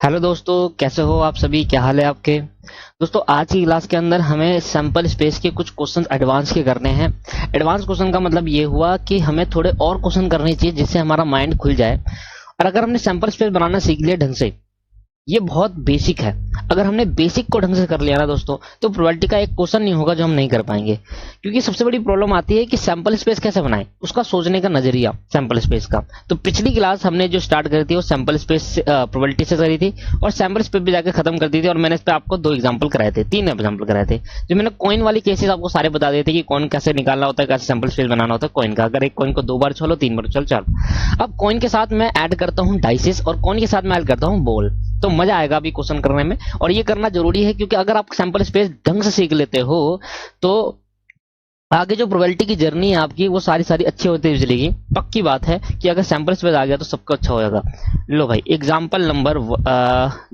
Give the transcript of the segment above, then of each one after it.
Hello दोस्तों, कैसे हो आप सभी? क्या हाल है आपके? दोस्तों, आज की क्लास के अंदर हमें सैंपल स्पेस के कुछ क्वेश्चन एडवांस के करने हैं। एडवांस क्वेश्चन का मतलब ये हुआ कि हमें थोड़े और क्वेश्चन करने चाहिए जिससे हमारा माइंड खुल जाए। और अगर हमने सैंपल स्पेस बनाना सीख लिया ढंग से, ये बहुत बेसिक है। अगर हमने बेसिक को ढंग से कर लिया ना दोस्तों, तो प्रोबेबिलिटी का एक क्वेश्चन नहीं होगा जो हम नहीं कर पाएंगे। क्योंकि सबसे बड़ी प्रॉब्लम आती है कि सैंपल स्पेस कैसे बनाएं, उसका सोचने का नजरिया सैंपल स्पेस का। तो पिछली क्लास हमने जो स्टार्ट करी थी वो सैंपल स्पेस प्रोबेबिलिटी से करी थी और सैंपल स्पेस पे जाकर खत्म कर दी थी। और मैंने इस पे आपको 2 एग्जांपल कराए थे, 3 एग्जांपल कराए थे। जो मैंने कॉइन वाली केसेस आपको सारे बता दिए थे कि कॉइन कैसे निकालना होता है, कैसे सैंपल स्पेस बनाना होता है कॉइन का। अगर एक कॉइन को 2 बार चलो, 3 बार चलो, 4। अब कॉइन के साथ मैं ऐड करता हूँ डाइसेस और कॉइन के साथ मैं ऐड करता हूँ बॉल। तो मजा आएगा अभी क्वेश्चन करने में। और ये करना जरूरी है क्योंकि अगर आप सैंपल स्पेस ढंग से सीख लेते हो तो आगे जो प्रोबेबिलिटी की जर्नी है आपकी वो सारी अच्छी होती हुई चलेगी। पक्की बात है कि अगर सैंपल स्पेस आ गया तो सबको अच्छा होगा। लो भाई, एग्जाम्पल नंबर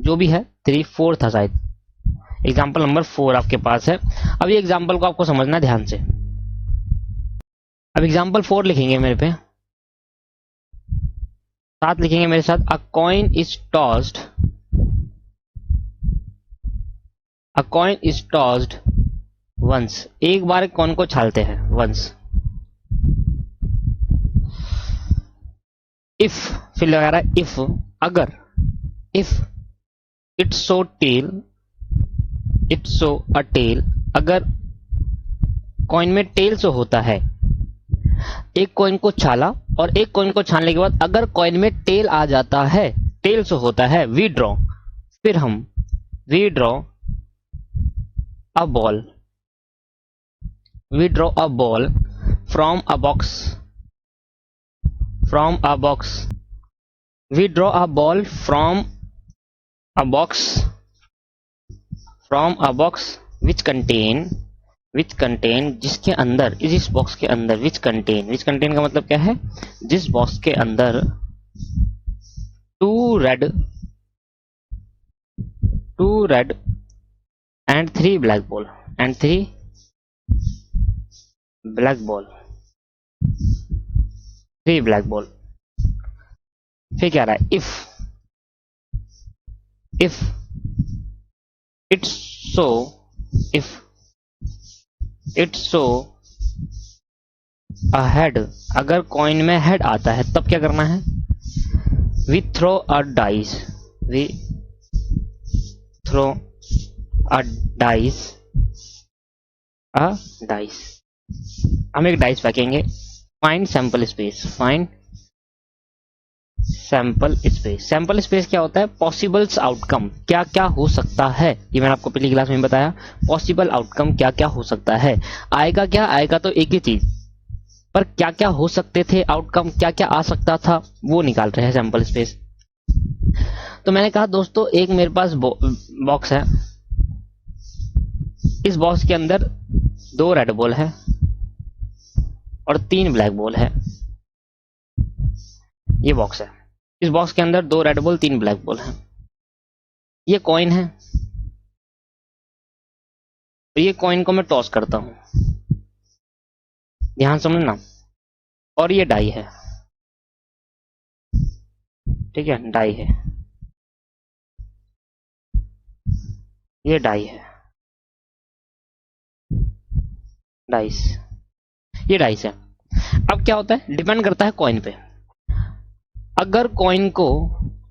जो भी है 3 4 था शायद। एग्जाम्पल नंबर 4 आपके पास है। अब ये एग्जाम्पल को आपको समझना है ध्यान से। अब एग्जाम्पल 4 लिखेंगे मेरे पे, साथ लिखेंगे मेरे साथ। A coin is tossed, a coin is tossed once. एक बार कॉइन को छालते हैं वंस। इफ, फिर लगा रहा है इफ, अगर, if it so tail, it so a tail, अगर कॉइन में टेल शो होता है। एक कॉइन को छाला और एक कॉइन को छालने के बाद अगर कॉइन में टेल आ जाता है, टेल शो होता है, वी ड्रॉ, फिर हम we draw a ball, we draw a ball from a box, from a box, we draw a ball from a box, from a box which contain, which contain, जिसके अंदर, इस box के अंदर, विच contain, which contain का मतलब क्या है? जिस बॉक्स के अंदर 2 red, 2 red and 3 black ball, and 3 black ball, 3 black ball. फिर क्या रहा है? If it's so, if it's so a head, अगर कॉइन में हेड आता है तब क्या करना है? We throw a dice, we throw a dice, a dice, हम एक डाइस फेंकेंगे। Find sample space, find sample space. Sample space क्या होता है? पॉसिबल्स आउटकम, क्या क्या हो सकता है। ये मैंने आपको पिछली क्लास में बताया। पॉसिबल आउटकम क्या क्या हो सकता है। आएगा क्या? आएगा तो एक ही चीज, पर क्या क्या हो सकते थे आउटकम, क्या क्या आ सकता था, वो निकाल रहे हैं सैंपल स्पेस। तो मैंने कहा दोस्तों, एक मेरे पास बॉक्स है। इस बॉक्स के अंदर 2 रेड बॉल है और 3 ब्लैक बॉल है। ये बॉक्स है। इस बॉक्स के अंदर 2 रेड बॉल, 3 ब्लैक बॉल है। ये कॉइन है, तो ये कॉइन को मैं टॉस करता हूं, ध्यान समझना। और ये डाई है, ठीक है, डाई है, ये डाई है, डाइस, ये डाइस है। अब क्या होता है? डिपेंड करता है कॉइन पे। अगर कॉइन को,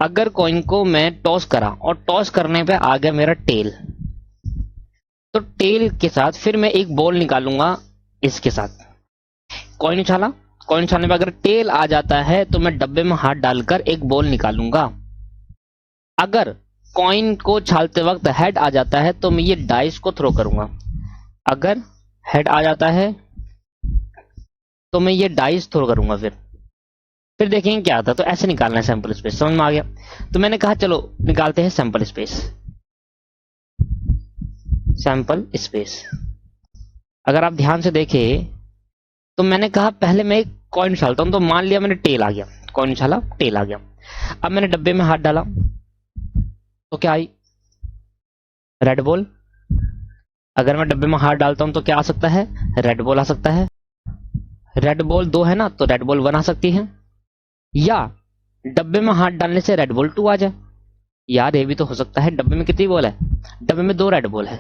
अगर कॉइन को मैं टॉस करा और टॉस करने पे आ गया मेरा टेल, तो टेल के साथ फिर मैं एक बॉल निकालूंगा इसके साथ। कॉइन उछाला, कॉइन उछालने पे अगर टेल आ जाता है तो मैं डब्बे में हाथ डालकर एक बॉल निकालूंगा। अगर कॉइन को छालते वक्त हेड आ जाता है तो मैं ये डाइस को थ्रो करूंगा। अगर हेड आ जाता है तो मैं ये डाइस थ्रो करूंगा। फिर देखेंगे क्या आता है। तो ऐसे निकालना है सैंपल स्पेस, समझ में आ गया? तो मैंने कहा चलो निकालते हैं सैंपल स्पेस। सैंपल स्पेस अगर आप ध्यान से देखें तो मैंने कहा पहले मैं एक कॉइन उछालता हूं, तो मान लिया मैंने टेल आ गया, कॉइन उछाला टेल आ गया। अब मैंने डब्बे में हाथ डाला तो क्या आई? Red ball. अगर मैं डब्बे में हाथ डालता हूं तो क्या आ सकता है? रेड बॉल आ सकता है। रेड बॉल 2 है ना, तो रेड बॉल 1 आ सकती है, या डब्बे में हाथ डालने से रेड बॉल 2 आ जाए, यार ये भी तो हो सकता है, डब्बे में कितनी बॉल है, डब्बे में 2 रेड बॉल है,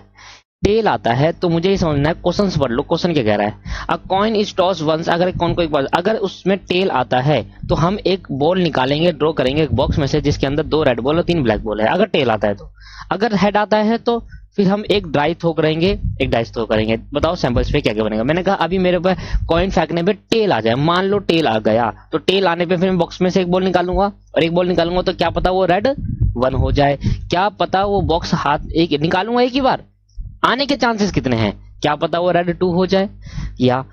टेल आता है, तो मुझे ये समझना है, क्वेश्चन पढ़ लो, क्वेश्चन क्या कह रहा है, a coin is toss once, अगर एक कॉइन को एक बार, अगर उसमें टेल आता है तो हम एक बॉल निकालेंगे, ड्रॉ करेंगे एक बॉक्स में से जिसके अंदर 2 रेड बॉल और 3 ब्लैक बॉल है, अगर टेल आता है तो, अगर हेड आता है तो फिर हम एक ड्राई थ्रो करेंगे, एक डाइस थ्रो करेंगे। बताओ सैंपल्स पे क्या क्या बनेगा। मैंने कहा अभी मेरे पे कॉइन फेंकने पे टेल आ जाए, मान लो टेल आ गया, तो टेल आने पे फिर मैं बॉक्स में से एक बॉल निकालूंगा और एक बॉल निकालूंगा, तो क्या पता वो रेड 1 हो जाए, क्या पता वो बॉक्स हाथ एक निकालूंगा एक ही बार, आने के चांसेस कितने हैं, क्या पता वो रेड 2 हो जाए, या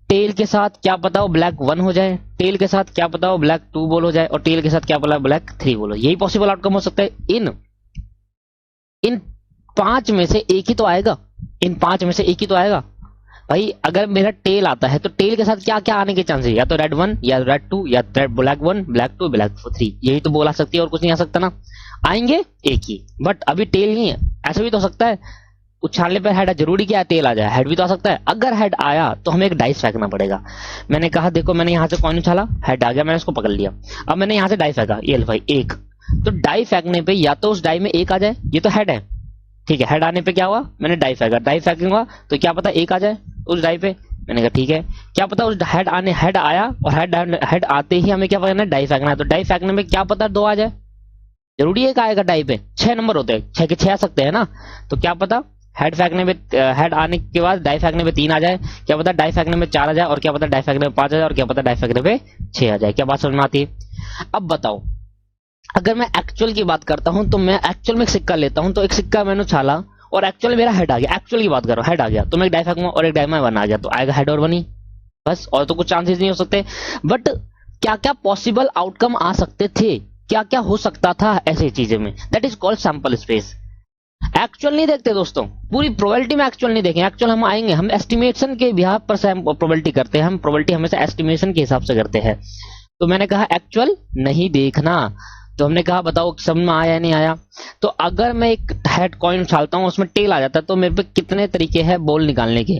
टेल के साथ क्या पता वो ब्लैक 1 हो जाए, टेल के साथ क्या पता वो ब्लैक 2 बॉल हो जाए, और टेल के साथ क्या पता ब्लैक 3 बॉल हो। यही पॉसिबल आउटकम हो सकता है। इन 5 में से एक ही तो आएगा, इन 5 में से एक ही तो आएगा भाई। अगर मेरा टेल आता है तो टेल के साथ क्या क्या आने के चांसेस, या तो रेड 1 या रेड 2 या ब्लैक 1 ब्लैक 2 ब्लैक 3, यही तो बोला सकती है और कुछ नहीं आ सकता ना, आएंगे एक ही, बट अभी टेल नहीं है। ऐसा भी तो हो सकता है उछालने पर हेड, जरूरी क्या है टेल आ जाए, हेड भी तो आ सकता है। अगर हेड आया तो हमें एक डाइस फेंकना पड़ेगा। मैंने कहा देखो मैंने यहाँ से कॉइन उछाला, हेड आ गया, मैंने उसको पकड़ लिया, अब मैंने यहाँ से डाई फेंका, ये भाई 1, तो डाई फेंकने पे या तो उस डाई में 1 आ जाए, ये तो हेड है, ठीक है, हेड आने पे क्या हुआ, मैंने डाई फेंका, डाई फेंकूंगा तो क्या पता 1 आ जाए उस डाई पे, मैंने कहा ठीक है, क्या पता उस हेड आया और हेड आते ही हमें क्या करना है, डाई फेंकना है, तो डाई फेंकने में क्या पता 2 आ जाए, जरूरी 1 आएगा डाई पे, 6 नंबर होते हैं, 6 के 6 आ सकते हैं ना, तो क्या पता हेड फेंकने में, हेड आने के बाद डाई फेंकने में 3 आ जाए, क्या पता डाई फेंकने में 4 आ जाए, और क्या पता डाई फेंकने में 5 आ जाए, और क्या पता डाई फेंकने में 6 आ जाए। क्या बात समझ में आती है। अब बताओ अगर मैं एक्चुअल की बात करता हूं तो मैं एक्चुअल में एक सिक्का लेता हूं, तो एक सिक्का मैंने उछाला और एक्चुअल मेरा हेड आ गया, एक्चुअल की बात करो, हेड आ गया तो मैं एक डाई फेंकूंगा और एक डाई में 1 आ गया, तो आएगा हेड और 1 ही बस, और तो कुछ चांसेस नहीं हो सकते। बट क्या क्या पॉसिबल आउटकम आ सकते थे, क्या क्या हो सकता था ऐसी चीजें में, that is called sample space. Actual नहीं देखते दोस्तों, पूरी प्रोबेबिलिटी में एक्चुअल नहीं देखें, एक्चुअल हम आएंगे, हम एस्टिमेशन के बिहाफ पर प्रोबेबिलिटी करते हैं, हम प्रोबेबिलिटी हमेशा एस्टिमेशन के हिसाब से करते हैं। तो मैंने कहा एक्चुअल नहीं देखना, तो हमने कहा बताओ समझ में आया या नहीं आया। तो अगर मैं एक हेड कॉइन उछालता हूं उसमें टेल आ जाता है, तो मेरे पे कितने तरीके हैं बॉल निकालने के,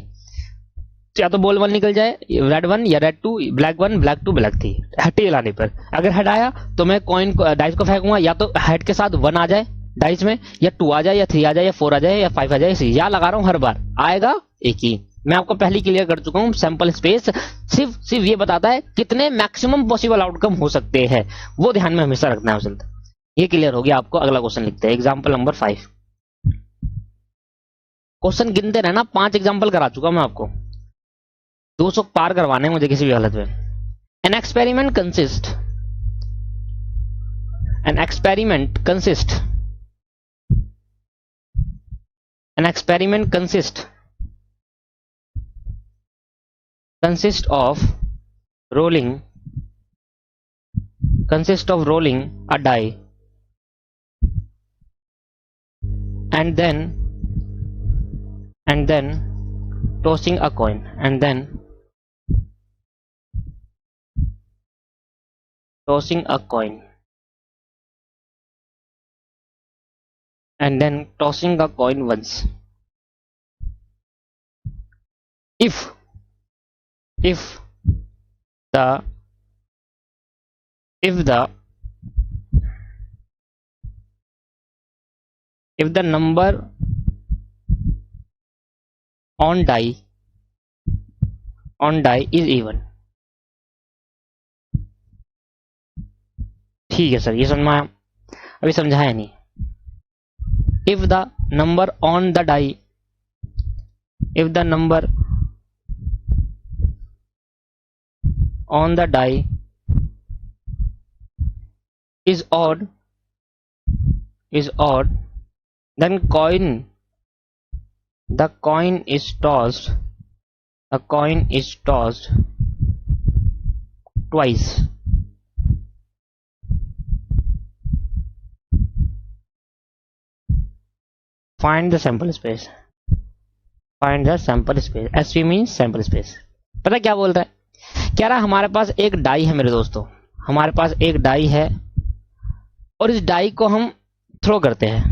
या तो बॉल 1 निकल जाए, रेड 1 या red 2, black 1 black 2 black 3, tail आने पर। अगर हेड आया तो मैं कॉइन को डाइस को फेंकूंगा, या तो हेड के साथ 1 आ जाए डाइस में, या 2 आ जाए, या 3 आ जाए, या 4 आ जाए, या 5 आ जाए, या लगा रहा हूं हर बार आएगा एक ही। मैं आपको पहले क्लियर कर चुका हूं, सैंपल स्पेस सिर्फ ये बताता है कितने मैक्सिमम पॉसिबल आउटकम हो सकते हैं, वो ध्यान में हमेशा रखना है। ये क्लियर हो गया आपको। अगला क्वेश्चन लिखते हैं, एग्जाम्पल नंबर 5। क्वेश्चन गिनते रहना, 5 एग्जाम्पल करा चुका मैं आपको, 200 पार करवाने मुझे किसी भी हालत में। An experiment consist an experiment consists of rolling a die and then tossing a coin, and then tossing a coin once. If the number on die is even। ठीक है सर, ये समझ में आया, अभी समझाया नहीं। If the number on the die is odd, then the coin is tossed twice। Find the sample space। SV means sample space। पता क्या बोल रहा है, कह रहा है हमारे पास एक डाई है मेरे दोस्तों, हमारे पास एक डाई है और इस डाई को हम थ्रो करते हैं,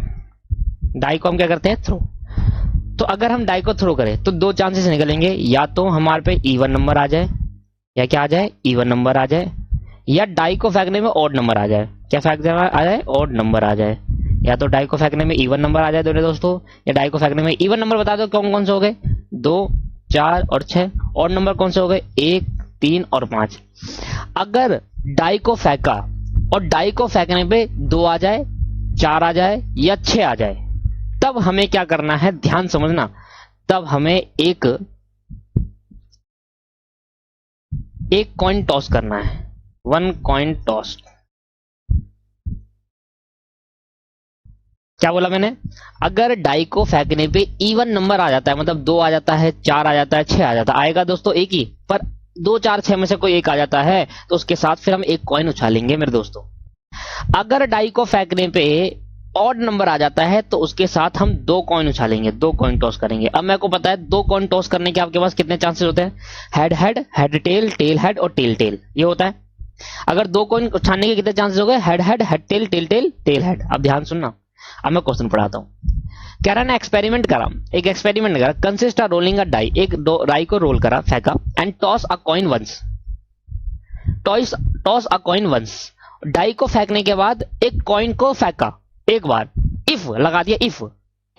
डाई को हम क्या करते हैं, थ्रो। तो अगर हम डाई को थ्रो करें तो 2 चांसेस निकलेंगे, या तो हमारे पे इवन नंबर आ जाए, या क्या आ जाए, इवन नंबर आ जाए, या डाई को फेंकने में ऑड नंबर आ जाए। क्या फेंक आ जाए? ऑड नंबर आ जाए। या तो डाई को फेंकने में इवन नंबर आ जाए दोनों दोस्तों, या डाई को फेंकने में इवन नंबर बता दो कौन कौन से हो गए, 2, 4 और 6। ऑड नंबर कौन से हो गए? 1, 3 और 5। अगर डाई को फेंका और डाई को फेंकने पे 2 आ जाए, 4 आ जाए या 6 आ जाए, तब हमें क्या करना है, ध्यान समझना। तब हमें एक कॉइन टॉस करना है, 1 कॉइन टॉस। क्या बोला मैंने? अगर डाई को फेंकने पे इवन नंबर आ जाता है, मतलब 2 आ जाता है, 4 आ जाता है, 6 आ जाता है, आएगा दोस्तों एक ही, पर 2, 4, 6 में से कोई एक आ जाता है, तो उसके साथ फिर हम एक कॉइन उछालेंगे मेरे दोस्तों। अगर डाई को फेंकने पे ऑड नंबर आ जाता है तो उसके साथ हम 2 कॉइन उछालेंगे, 2 कॉइन टॉस करेंगे। अब मेरे को पता है 2 कॉइन टॉस करने के आपके पास कितने चांसेस होते हैं? Head head, head tail, tail head और टेल टेल, ये होता है। अगर 2 कॉइन उछालने के कितने चांसेस हो गए? Head head, head tail, tail tail, tail head. अब ध्यान सुनना, अब मैं क्वेश्चन पढ़ाता हूं। कह रहा ना एक्सपेरिमेंट करा, एक एक्सपेरिमेंट करा। Consist of rolling a die, एक डाई को रोल करा, फेंका, and toss a coin once, toss a coin once. Die को फेंकने के बाद एक कॉइन को फेंका एक बार, इफ लगा दिया,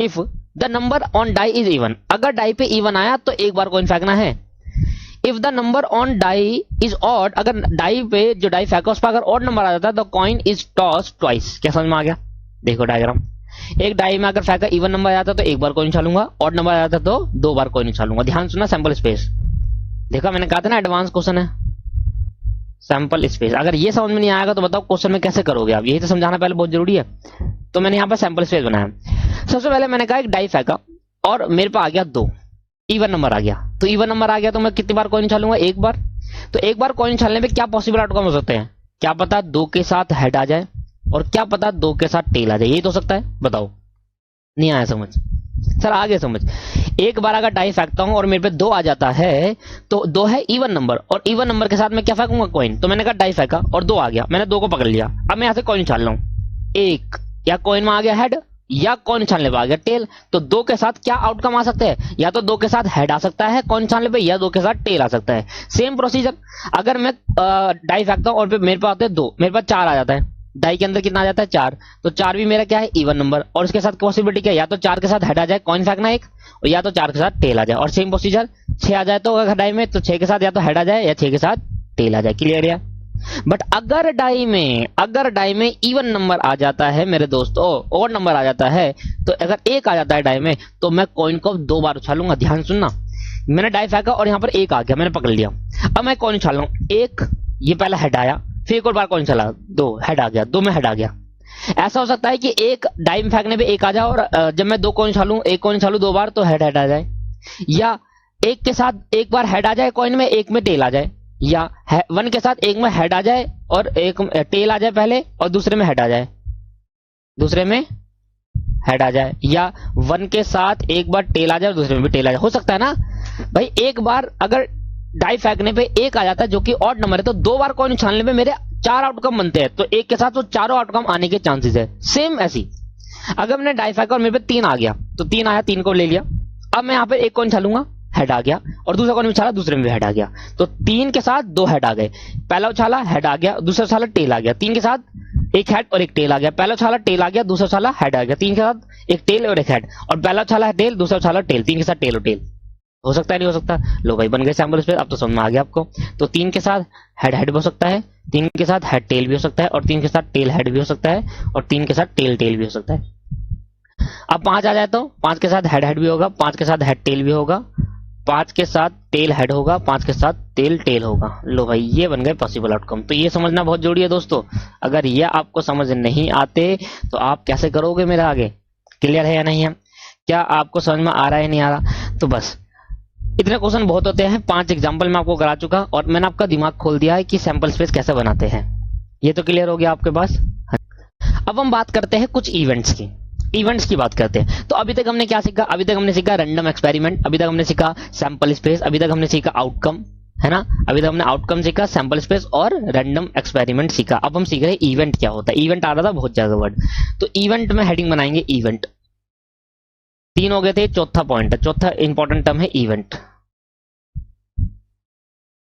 if the number on die is even, अगर डाई पे इवन आया तो एक बार कॉइन फेंकना है। If the number on die is odd, अगर डाई पे जो डाई फेंका उस पर अगर ऑड नंबर आ जाता है तो कॉइन इज टॉस ट्वाइस। क्या समझ में आ गया? देखो डायग्राम, एक डाई में अगर फेंका इवन नंबर आ जाता तो एक बार कॉइन उछालूंगा, ऑड नंबर आ जाता तो 2 बार कॉइन उछालूंगा। ध्यान सुनना, सैंपल स्पेस। देखा मैंने कहा था ना एडवांस क्वेश्चन है, सैंपल स्पेस। अगर ये समझ में नहीं आएगा तो बताओ क्वेश्चन में कैसे करोगे आप, यही तो समझाना पहले बहुत जरूरी है। तो मैंने यहाँ पर सैंपल स्पेस बनाया। सबसे पहले मैंने कहा एक डाई फेंका और मेरे पास आ गया 2, इवन नंबर आ गया। तो इवन नंबर आ गया तो मैं कितनी बार कॉइन उछालूंगा? एक बार। तो एक बार कॉइन उछालने पे क्या पॉसिबल आउटकम हो सकते हैं? क्या पता 2 के साथ हेड आ जाए और क्या पता 2 के साथ टेल आ जाए, यही तो हो सकता है। बताओ, नहीं आया समझ? सर आगे समझ। एक बार अगर डाई फेंकता हूं और मेरे पे 2 आ जाता है तो 2 है इवन नंबर, और इवन नंबर के साथ मैं क्या फेंकूंगा? कॉइन। तो मैंने कहा डाई फेंका और 2 आ गया, मैंने 2 को पकड़ लिया। अब मैं यहां से कॉइन उछाल रहा हूं, एक या कॉइन में आ गया हेड या कॉइन उछालने पे आ गया टेल। तो 2 के साथ क्या आउटकम आ सकते हैं? या तो 2 के साथ हेड आ सकता है कॉइन उछालने पे, या 2 के साथ टेल आ सकता है। सेम प्रोसीजर, अगर मैं डाई फेंकता हूं और मेरे पास आते हैं 2, मेरे पास 4 आ जाता है, डाई के अंदर कितना आ जाता है? 4। तो 4 भी मेरा क्या है? Even number. और इसके साथ पॉसिबिलिटी क्या है? या तो 4 के साथ हेड आ जाए, कॉइन फेंकना एक, और या तो 4 के साथ टेल आ जाए। और सेम प्रोसीजर 6 आ जाए तो अगर डाई में, तो 6 के साथ या तो हेड आ जाए या 6 के साथ टेल आ जाए। क्लियर है? बट अगर डाई में इवन नंबर आ जाता है मेरे दोस्तों, और नंबर आ जाता है, तो अगर 1 आ जाता है डाई में, तो मैं कॉइन को 2 बार उछालूंगा। ध्यान सुनना, मैंने डाई फेंका और यहाँ पर 1 आ गया, मैंने पकड़ लिया। अब मैं कॉइन उछाल रहा हूं, 1, ये पहला हेड आया, फिर एक और बार कॉइन चला, 2 हेड आ गया, 2 में हेड आ गया। ऐसा हो सकता है कि एक डाई में फेंकने पे 1 आ जाए और जब मैं 2 कॉइन उछालूं, 1 कॉइन उछालूं 2 बार तो हेड हेड आ जाए, या 1 के साथ एक बार हेड आ जाए कॉइन में, 1 में टेल आ जाए, या 1 के साथ 1 में हेड आ जाए और 1 टेल आ जाए पहले और दूसरे में हेड आ जाए, दूसरे में हेड आ जाए, या 1 के साथ एक बार टेल आ जाए और दूसरे में भी टेल आ जाए। हो सकता है ना भाई? एक बार अगर डाई फेंकने पे 1 आ जाता है जो कि ऑड नंबर है, तो 2 बार कॉइन उछालने पे मेरे 4 आउटकम बनते हैं, तो 1 के साथ तो चारों आउटकम आने के चांसेस है। सेम ऐसी अगर मैंने डाई फेंका और मेरे पे 3 आ गया, तो 3 आया, 3 को ले लिया। अब मैं यहाँ पे 1 कॉइन उछालूंगा, हेड आ गया, और दूसरा कॉइन उछाला, दूसरे में भी हेड आ गया। तो 3 के साथ 2 हेड आ गए, पहला उछाला हेड आ गया, दूसरा उछाला टेल आ गया, 3 के साथ एक हेड और एक टेल आ गया, पहला उछाला टेल आ गया, दूसरा उछाला हेड आ गया, 3 के साथ एक टेल और एक हेड, और पहला उछाला टेल, दूसरा उछाला टेल, 3 के साथ टेल और टेल। हो सकता है? नहीं हो सकता? लो भाई, बन गए सैंपल स्पेस। अब तो समझ में आ गया आपको। तो 3 के साथ हेड हेड भी हो सकता है, 3 के साथ हेड टेल भी हो सकता है, और 3 के साथ टेल हेड भी हो सकता है, और 3 के साथ टेल टेल भी हो सकता है। अब 5 आ जाए तो 5 के साथ हेड हेड भी होगा, 5 के साथ हेड टेल भी होगा, 5 के साथ टेल हेड होगा, 5 के साथ टेल टेल होगा। लो भाई, ये बन गए पॉसिबल आउटकम। तो ये समझना बहुत जरूरी है दोस्तों। अगर ये आपको समझ नहीं आते तो आप कैसे करोगे मेरे आगे? क्लियर है या नहीं है? क्या आपको समझ में आ रहा है नहीं आ रहा? तो बस इतने क्वेश्चन बहुत होते हैं। 5 एग्जाम्पल मैं आपको करा चुका और मैंने आपका दिमाग खोल दिया है कि सैंपल स्पेस कैसे बनाते हैं। ये तो क्लियर हो गया आपके पास। अब हम बात करते हैं कुछ इवेंट्स की बात करते हैं। तो अभी तक हमने क्या सीखा? अभी तक हमने सीखा रैंडम एक्सपेरिमेंट, अभी तक हमने सीखा सैंपल स्पेस, अभी तक हमने सीखा आउटकम, है ना? अभी तक हमने आउटकम सीखा, सैंपल स्पेस और रैंडम एक्सपेरिमेंट सीखा। अब हम सीख रहे हैं इवेंट क्या होता है। इवेंट आ रहा था बहुत ज्यादा वर्ड, तो इवेंट में हेडिंग बनाएंगे इवेंट। 3 हो गए थे, चौथा पॉइंट है, चौथा इंपॉर्टेंट टर्म है इवेंट।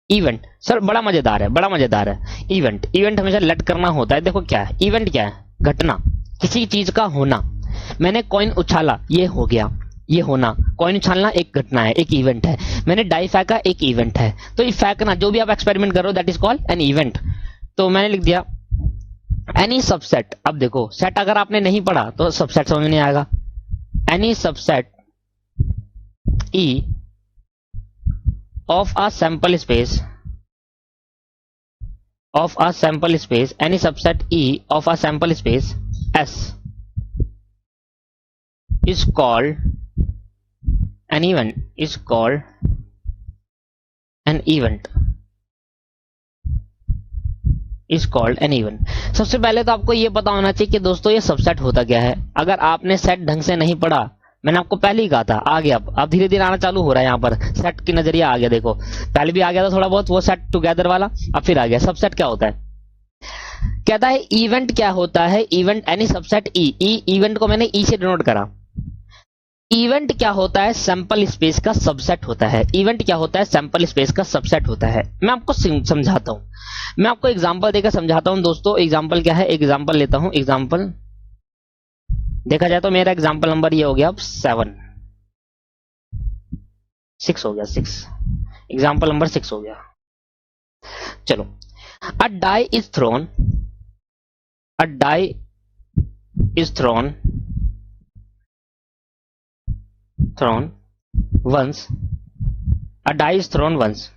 इवेंट सर बड़ा मजेदार है, बड़ा मजेदार है। इवेंट, इवेंट हमेशा लेट करना होता है। देखो क्या है इवेंट, क्या है? घटना, किसी चीज का होना। मैंने कॉइन उछाला, ये हो गया, ये होना। कॉइन उछालना एक घटना है, एक इवेंट है। मैंने डाई फेंका, एक इवेंट है। तो ये फेंकना, जो भी आप एक्सपेरिमेंट कर रहे हो, that is called an event. तो मैंने लिख दिया एनी सबसेट। अब देखो सेट अगर आपने नहीं पढ़ा तो सबसेट समझ नहीं आएगा। Any subset E of a sample space, of a sample space, any subset E of a sample space S is called an event, is called an event, is called an event। सबसे पहले तो आपको ये पता होना चाहिए कि दोस्तों ये सबसेट होता क्या है। अगर आपने सेट ढंग से नहीं पढ़ा, मैंने आपको पहले ही कहा था, आ गया अब धीरे धीरे आना चालू हो रहा है। यहाँ पर सेट की नजरिया आ गया। देखो पहले भी आ गया था थोड़ा बहुत वो सेट टुगेदर वाला, अब फिर आ गया। सबसेट क्या होता है? कहता है इवेंट क्या होता है? इवेंट एनी सबसेट ई, इवेंट को मैंने ई से डिनोट करा। इवेंट क्या होता है? सैंपल स्पेस का सबसेट होता है। इवेंट क्या होता है? सैंपल स्पेस का सबसेट होता है। मैं आपको समझाता हूं, मैं आपको एग्जांपल देकर समझाता हूं दोस्तों। एग्जांपल क्या है? एग्जांपल लेता हूं। एग्जांपल देखा जाए तो मेरा एग्जांपल नंबर ये हो गया अब 6 हो गया, 6। एग्जांपल नंबर 6 हो गया। चलो, a die is thrown, a die is thrown once, a die is thrown once,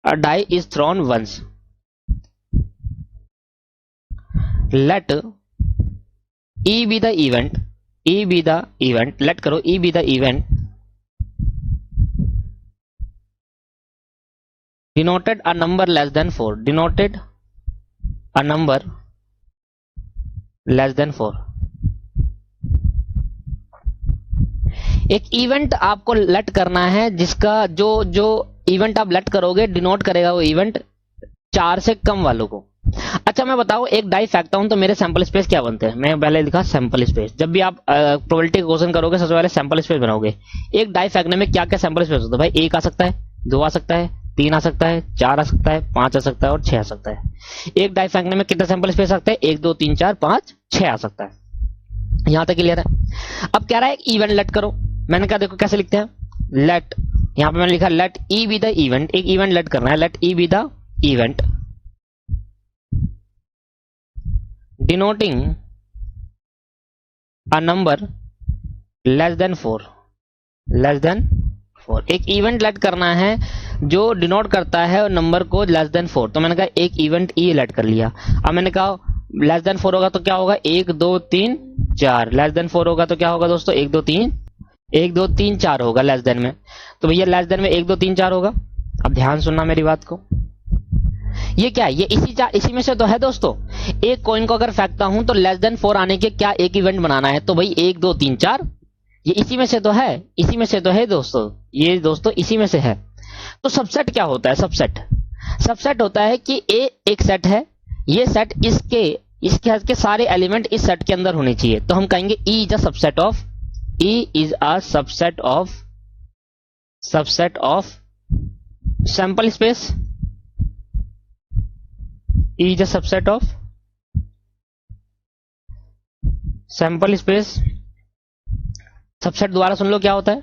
a die is thrown once. Let E be the event, E be the event, let करो E be the event denoted a number less than 4, denoted a number less than 4। एक event आपको late करना है जिसका जो जो event आप late करोगे डिनोट करेगा वो इवेंट 4 से कम वालों को। अच्छा मैं बताऊं, एक डाई फेंकता हूं तो मेरे सैंपल स्पेस क्या बनते हैं? मैं पहले लिखा सैंपल स्पेस। जब भी आप प्रोबेबिलिटी का क्वेश्चन करोगे सबसे पहले सैंपल स्पेस बनाओगे। एक डाई फेंकने में क्या क्या सैंपल स्पेस होता है भाई? 1 आ सकता है, 2 आ सकता है, 3 आ सकता है, 4 आ सकता है, 5 आ सकता है और 6 आ सकता है। एक डाई फेंकने में कितना सैंपल स्पेस आ सकता है? 1 2 3 4 5 6 आ सकता है। यहां तक क्लियर है? अब कह रहा है एक इवेंट लेट करो। मैंने कहा देखो कैसे लिखते हैं, लेट, यहां पे मैंने लिखा let E be the event. एक इवेंट लेट करना है, let E be the event denoting a number less than 4, less than 4। एक इवेंट लेट करना है जो डिनोट करता है नंबर को लेस देन 4। तो मैंने कहा एक इवेंट ई लेट कर लिया। अब मैंने कहा लेस देन 4 होगा तो क्या होगा? 1 2 3 4। लेस देन 4 होगा तो क्या होगा दोस्तों? 1 2 3 4 होगा लेस देन में। तो भैया लेस देन में 1 2 3 4 होगा। अब ध्यान सुनना मेरी बात को, ये क्या है? ये इसी में से तो है दोस्तों। एक कॉइन को अगर फेंकता हूं तो लेस देन 4 आने के क्या एक इवेंट बनाना है? तो भाई 1 2 3 4, ये इसी में से तो है, इसी में से तो है दोस्तों, ये दोस्तों इसी में से है। तो सबसेट क्या होता है? सबसेट, सबसेट होता है कि ए एक सेट है, ये सेट इसके सारे एलिमेंट इस सेट के अंदर होने चाहिए। तो हम कहेंगे E is a subset of, E is a subset of sample space, E is a subset of sample space. Subset दोबारा सुन लो क्या होता है?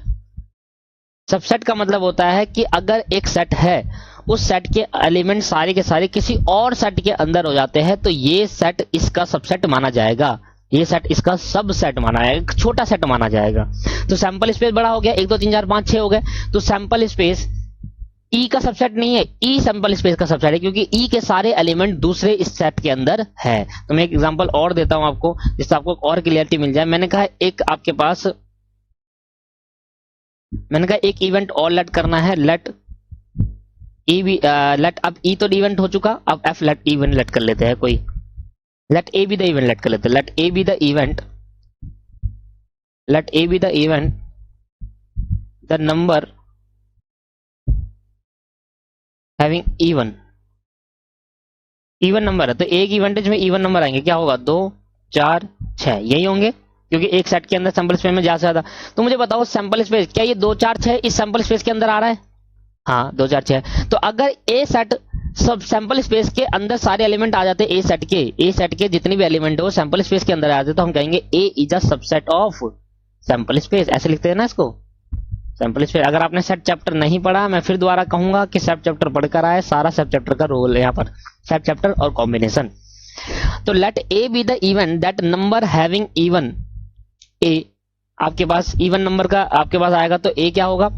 सबसेट का मतलब होता है कि अगर एक सेट है, उस सेट के एलिमेंट सारे के सारे किसी और सेट के अंदर हो जाते हैं तो ये सेट इसका सबसेट माना जाएगा, ये सेट इसका सबसेट माना जाएगा, एक छोटा सेट माना जाएगा। तो सैंपल स्पेस बड़ा हो गया, 1 2 3 4 5 6 हो गए। तो सैंपल स्पेस ई का सबसेट नहीं है, ई सैंपल स्पेस का सबसेट है, क्योंकि ई के सारे एलिमेंट दूसरे इस सेट के अंदर है। तो मैं एक एग्जांपल और देता हूं आपको जिससे आपको और क्लियरिटी मिल जाए। मैंने कहा एक आपके पास, मैंने कहा एक इवेंट और लेट करना है, लेट ई बी, लेट, अब ई तो इवेंट हो चुका, अब एफ लेट इवेंट लेट कर लेते हैं कोई, let A be the event let कर लेते हैं। Let A be the event, let A be the event the number having even, even number है तो एक इवेंटेज में इवन नंबर आएंगे, क्या होगा? 2 4 6 यही होंगे, क्योंकि एक सेट के अंदर सैंपल स्पेस में ज्यादा। तो मुझे बताओ सैंपल स्पेस क्या ये 2 4 6 इस सैंपल स्पेस के अंदर आ रहा है? हाँ 2 4 6। तो अगर ए सेट सब सैंपल स्पेस के अंदर सारे एलिमेंट आ जाते, ए सेट के जितने भी एलिमेंट हो सैंपल स्पेस के अंदर आ जाते, तो हम कहेंगे A is a subset of sample space. ऐसे लिखते हैं ना इसको, सैंपल स्पेस। अगर आपने सेट चैप्टर नहीं पढ़ा, मैं फिर दोबारा कहूंगा कि सेट चैप्टर पढ़कर आए, सारा सेट चैप्टर का रोल है यहाँ पर, सेट चैप्टर और कॉम्बिनेशन। तो let A be the even that number having even A, आपके पास इवन नंबर का आपके पास आएगा तो ए क्या होगा?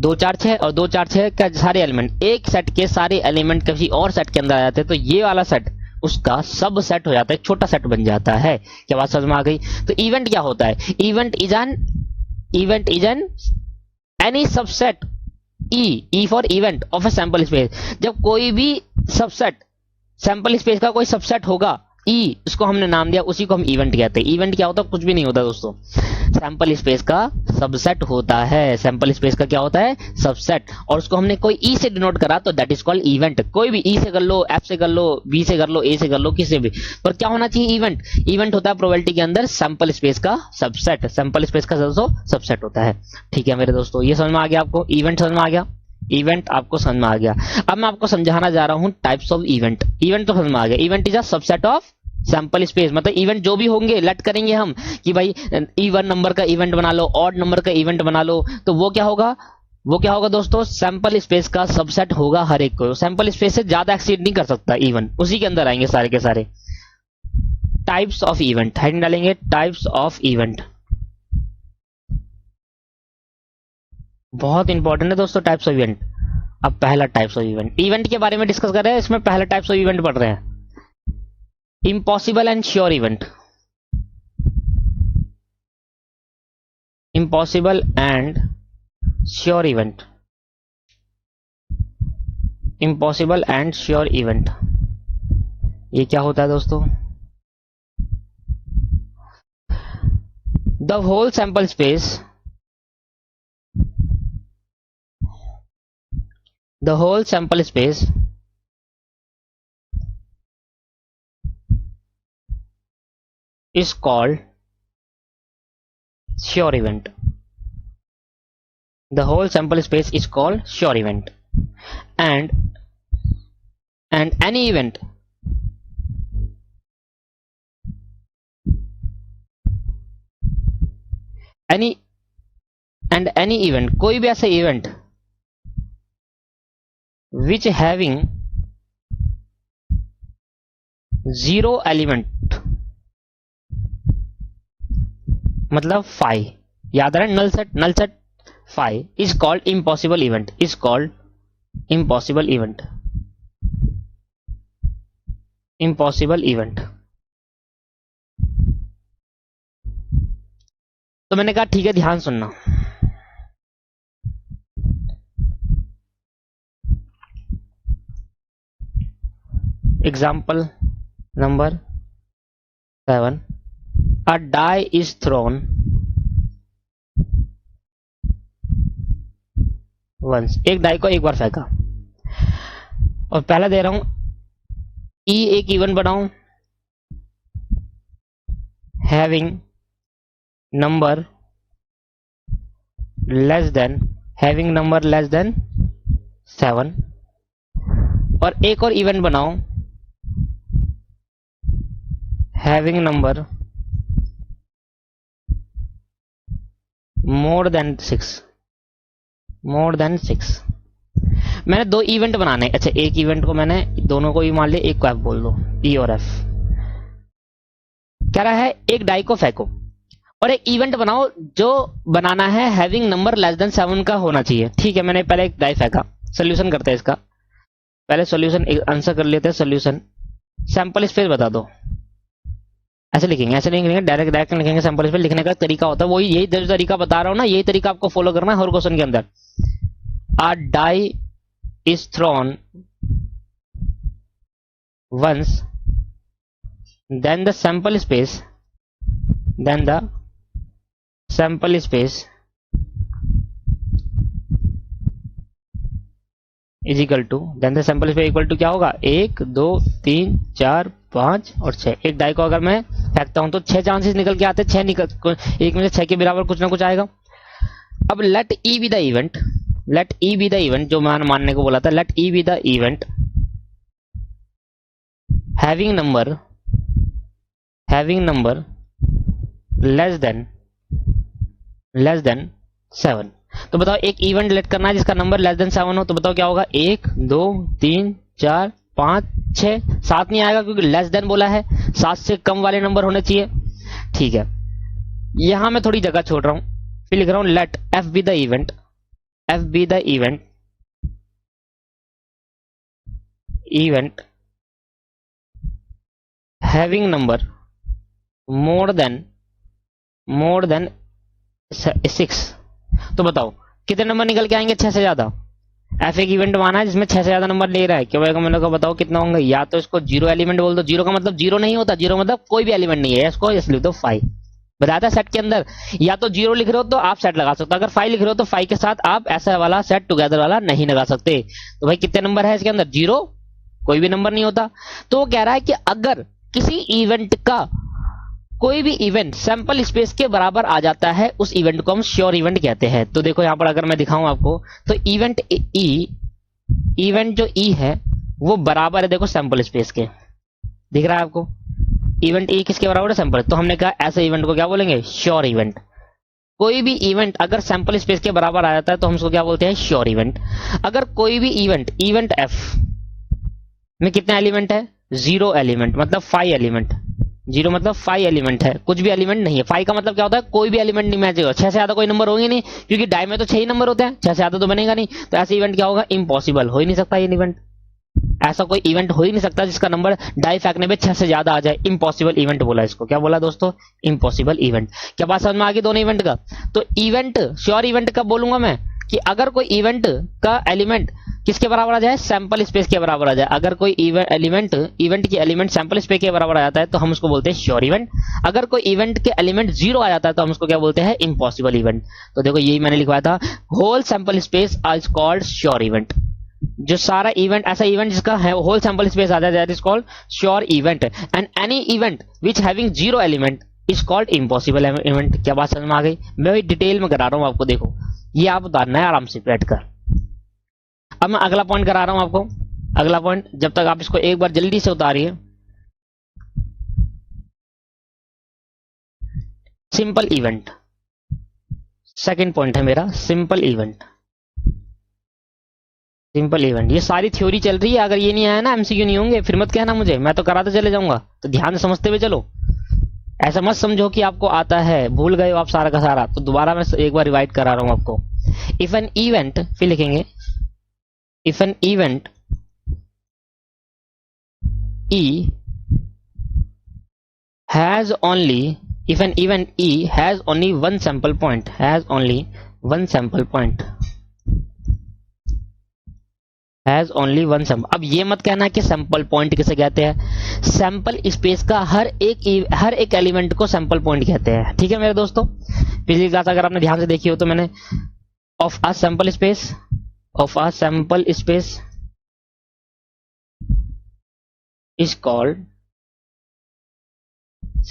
2 4 6 और 2 4 6 का सारे एलिमेंट, एक सेट के सारे एलिमेंट किसी और सेट के अंदर आ जाते हैं, तो ये वाला सेट उसका सब सेट हो जाता है, छोटा सेट बन जाता है। क्या बात समझ में आ गई? तो इवेंट क्या होता है? Event is an any subset E for event of a sample space. जब कोई भी सबसेट सैंपल स्पेस का कोई सबसेट होगा, ई उसको हमने नाम दिया, उसी को हम इवेंट कहते हैं। इवेंट क्या होता है? कुछ भी नहीं होता दोस्तों, सैंपल स्पेस का सबसेट होता है। सैंपल स्पेस का क्या होता है? सबसेट। और उसको हमने कोई ई से डिनोट करा तो दैट इज कॉल्ड इवेंट। कोई भी ई से कर लो, एफ से कर लो, बी से कर लो, ए से कर लो, किसी भी, पर क्या होना चाहिए? इवेंट। इवेंट होता है प्रोबेबिलिटी के अंदर सैंपल स्पेस का सबसेट, सैंपल स्पेस का सबसेट होता है। ठीक है मेरे दोस्तों, ये समझ में आ गया आपको? इवेंट समझ में आ गया? इवेंट आपको समझ में आ गया। अब मैं आपको समझाना जा रहा हूं टाइप्स ऑफ इवेंट। इवेंट तो समझ में आ गया, event is a subset of sample space. मतलब इवेंट जो भी होंगे, लेट करेंगे हम कि भाई इवन नंबर का इवेंट बना लो, ऑड नंबर का इवेंट बना लो, तो वो क्या होगा? वो क्या होगा दोस्तों? सैंपल स्पेस का सबसेट होगा हर एक को। सैंपल स्पेस से ज्यादा एक्सीड नहीं कर सकता इवन, उसी के अंदर आएंगे सारे के सारे। टाइप्स ऑफ इवेंट हेडिंग डालेंगे, टाइप्स ऑफ इवेंट। बहुत इंपॉर्टेंट है दोस्तों टाइप्स ऑफ इवेंट। अब पहला टाइप्स ऑफ इवेंट, इवेंट के बारे में डिस्कस कर रहे हैं, इसमें पहला टाइप्स ऑफ इवेंट पढ़ रहे हैं। Impossible and sure event. Impossible and sure event. Impossible and sure event, ये क्या होता है दोस्तों? The whole sample space, the whole sample space is called sure event. The whole sample space is called sure event. And any event any event, कोई भी ऐसा event which having 0 element, मतलब 5, याद रहे null set 5 is called impossible event, is called impossible event, impossible event। तो मैंने कहा ठीक है ध्यान सुनना। Example number 7, a die is thrown once, एक डाई को एक बार फेंका। और पहला दे रहा हूं ई एक इवेंट बनाऊं हैविंग नंबर लेस देन 7, और एक और इवेंट बनाऊं having number more than 6, मैंने 2 इवेंट बनाने। अच्छा, एक इवेंट को मैंने दोनों को ही मान लिया, एक को एफ बोल दो, ई और एफ। कह रहा है एक डाई को फेंको और एक इवेंट बनाओ जो बनाना है हैविंग नंबर लेस देन 7 का होना चाहिए। ठीक है, मैंने पहले एक डाई फेंका। सोल्यूशन करते हैं इसका, पहले सोल्यूशन आंसर कर लेते हैं। सोल्यूशन सैंपल स्पेस बता दो, ऐसे लिखेंगे, ऐसे नहीं लिखेंगे, डायरेक्ट लिखेंगे। सैंपल स्पेस लिखने का तरीका होता है वही, यही तरीका बता रहा हूं ना, यही तरीका आपको फॉलो करना है हर क्वेश्चन के अंदर। A die is thrown once, then the sample space is equal to, then the sample space equal to क्या होगा? 1 2 3 4 5 और 6। एक डाई को अगर मैं फेंकता हूं तो 6 चांसेस निकल के आते हैं, 6 निकल, एक में से 6 के बराबर कुछ ना कुछ आएगा। अब let E be the event, let E be the event, जो मैंने मानने को बोला था, let E be the event having number less than 7। तो बताओ एक इवेंट लेट करना है जिसका नंबर लेस देन 7 हो, तो बताओ क्या होगा, 1 2 3 4 5 6, 7 नहीं आएगा क्योंकि लेस देन बोला है, 7 से कम वाले नंबर होने चाहिए। ठीक है, यहां मैं थोड़ी जगह छोड़ रहा हूं, फिर लिख रहा हूं let F be the event, F be the event having number more than 6। तो बताओ कितने नंबर निकल के आएंगे 6 से ज्यादा। एफ एक इवेंट माना है जिसमें 6 से ज्यादा नंबर ले रहा है, क्या होगा मैंने कहा, बताओ कितना होंगे। या तो इसको जीरो एलिमेंट बोल दो, जीरो का मतलब जीरो नहीं होता, जीरो मतलब कोई भी एलिमेंट नहीं है, इसको इसलिए लिख दो 5। बताया था सेट के अंदर या तो जीरो लिख रहे हो तो आप सेट लगा सकते हो, अगर 5 लिख रहे हो तो 5 के साथ आप ऐसा वाला सेट टुगेदर वाला नहीं लगा सकते। तो भाई कितने नंबर है इसके अंदर, जीरो, कोई भी नंबर नहीं होता। तो वो कह रहा है कि अगर किसी इवेंट का कोई भी इवेंट सैंपल स्पेस के बराबर आ जाता है, उस इवेंट को हम श्योर इवेंट कहते हैं। तो देखो यहां पर अगर मैं दिखाऊं आपको, तो इवेंट जो ई है वो बराबर है, देखो सैंपल स्पेस के, दिख रहा है आपको, इवेंट ई किसके बराबर है, सैंपल। तो हमने कहा ऐसे इवेंट को क्या बोलेंगे, श्योर इवेंट। कोई भी इवेंट अगर सैंपल स्पेस के बराबर आ जाता है तो हम उसको क्या बोलते हैं, श्योर इवेंट। अगर कोई भी इवेंट एफ में कितने एलिमेंट है, 0 एलिमेंट, मतलब 5 एलिमेंट, 0 मतलब 5 एलिमेंट है, कुछ भी एलिमेंट नहीं है। 5 का मतलब क्या होता है, कोई भी एलिमेंट नहीं मैच होगा, 6 से ज्यादा कोई नंबर होंगे नहीं, क्योंकि डाई में तो 6 ही नंबर होते हैं, 6 से ज्यादा तो बनेगा नहीं। तो ऐसे इवेंट क्या होगा, इम्पॉसिबल, हो ही नहीं सकता ये इवेंट। ऐसा कोई इवेंट हो ही नहीं सकता जिसका नंबर डाई फेंकने में 6 से ज्यादा आ जाए, इम्पॉसिबल इवेंट बोला इसको। क्या बोला दोस्तों, इम्पॉसिबल इवेंट। क्या बात समझ में आ गई दोनों इवेंट का। तो इवेंट श्योर इवेंट कब बोलूंगा मैं, कि अगर कोई इवेंट का एलिमेंट किसके बराबर आ जाए, सैंपल स्पेस के बराबर आ जाए। अगर कोई इवेंट की एलिमेंट सैंपल स्पेस के बराबर आ जाता है तो हम उसको बोलते हैं श्योर इवेंट। अगर कोई इवेंट के एलिमेंट 0 आ जाता है तो हम उसको क्या बोलते हैं, इम्पॉसिबल इवेंट। तो देखो यही मैंने लिखवाया था, whole sample space is called sure event. जो सारा इवेंट, ऐसा इवेंट जिसका होल सैंपल स्पेस आ जाए, that is called sure event. And any event which having 0 element is called impossible event. क्या बात समझ में आ गई। मैं भाई डिटेल में करा रहा हूं आपको, देखो ये आप उतारना है आराम से बैठ कर। अब मैं अगला पॉइंट करा रहा हूं आपको, अगला पॉइंट, जब तक आप इसको एक बार जल्दी से उतारिए। सिंपल इवेंट, सेकंड पॉइंट है मेरा, सिंपल इवेंट। सिंपल इवेंट, ये सारी थ्योरी चल रही है, अगर ये नहीं आया ना एमसीक्यू नहीं होंगे, फिर मत कहना मुझे, मैं तो कराते चले जाऊंगा। तो ध्यान से समझते हुए चलो, ऐसा मत समझो कि आपको आता है, भूल गए हो आप सारा का सारा। तो दोबारा मैं एक बार रिवाइड करा रहा हूं आपको। इफ एन इवेंट, फिर लिखेंगे if an event E has only, if an event E has only one sample point, has only one sample point, has only one sample। अब ये मत कहना कि सैंपल पॉइंट किसे कहते हैं, सैंपल स्पेस का हर एक एलिमेंट को सैंपल पॉइंट कहते हैं। ठीक है मेरे दोस्तों, पिछली क्लास अगर आपने ध्यान से देखी हो तो मैंने of a sample space is called,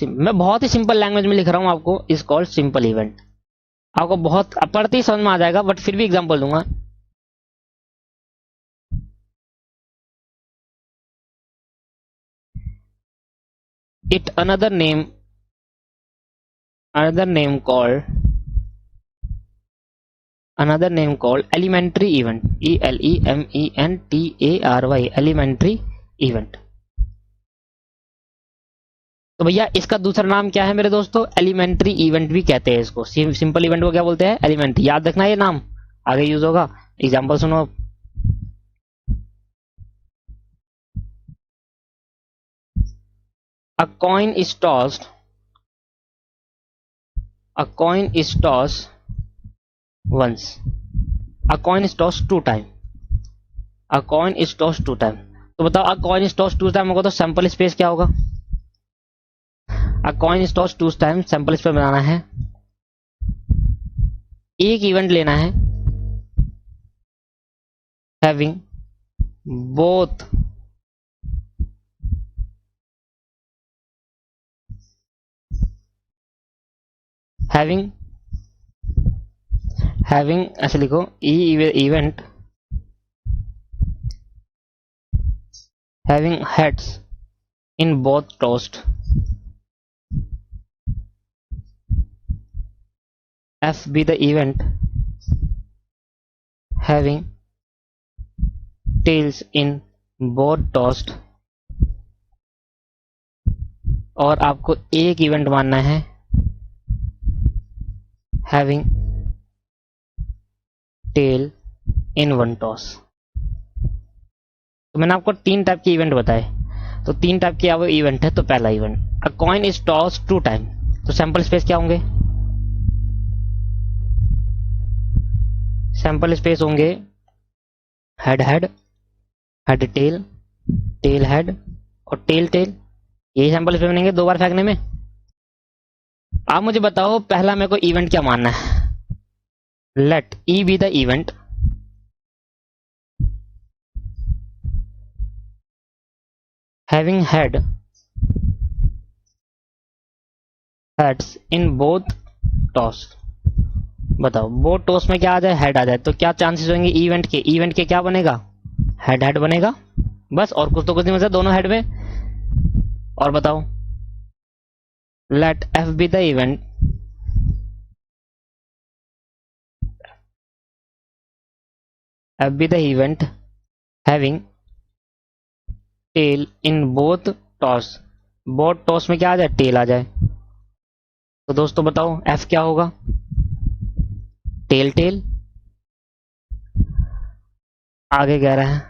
मैं बहुत ही सिंपल लैंग्वेज में लिख रहा हूं आपको, इज कॉल्ड सिंपल इवेंट। आपको बहुत पढ़ते ही समझ में आ जाएगा, बट फिर भी एग्जांपल दूंगा। It another name called elementary event, elementary, elementary event। तो भैया इसका दूसरा नाम क्या है मेरे दोस्तों, एलिमेंट्री इवेंट भी कहते हैं इसको। सिंपल इवेंट को क्या बोलते हैं, एलिमेंट्री। याद रखना ये नाम, आगे यूज होगा। एग्जांपल सुनो, a coin is tossed once, a coin is tossed two time, तो बताओ a coin is tossed two time होगा तो सैंपल स्पेस क्या होगा, a coin is tossed two time, sample space बनाना है, एक इवेंट लेना है having both हैविंग ऐसे लिखो event having heads in both tossed, F be the event having tails in both tossed, और आपको एक इवेंट मानना है having tail in one toss. तो मैंने आपको 3 टाइप के इवेंट बताए, तो 3 टाइप के वो इवेंट है। तो पहला event, a coin is toss 2 time, तो सैंपल स्पेस क्या होंगे? सैंपल स्पेस होंगे head head, head tail, tail head और टेल टेल। यही सैंपल स्पेस बनेंगे 2 बार फेंकने में। आप मुझे बताओ पहला मेरे को इवेंट क्या मानना है? Let E be the event having heads in both toss. बताओ बोथ टॉस में क्या आ जाए? हेड आ जाए, तो क्या चांसेस होंगे इवेंट के? इवेंट के क्या बनेगा? हेड हेड बनेगा बस, और कुछ तो कुछ नहीं बचा दोनों हेड में। और बताओ, let F be the event having tail in both toss. Both toss में क्या आ जाए? टेल आ जाए। तो दोस्तों बताओ एफ क्या होगा? Tail tail. आगे कह रहा है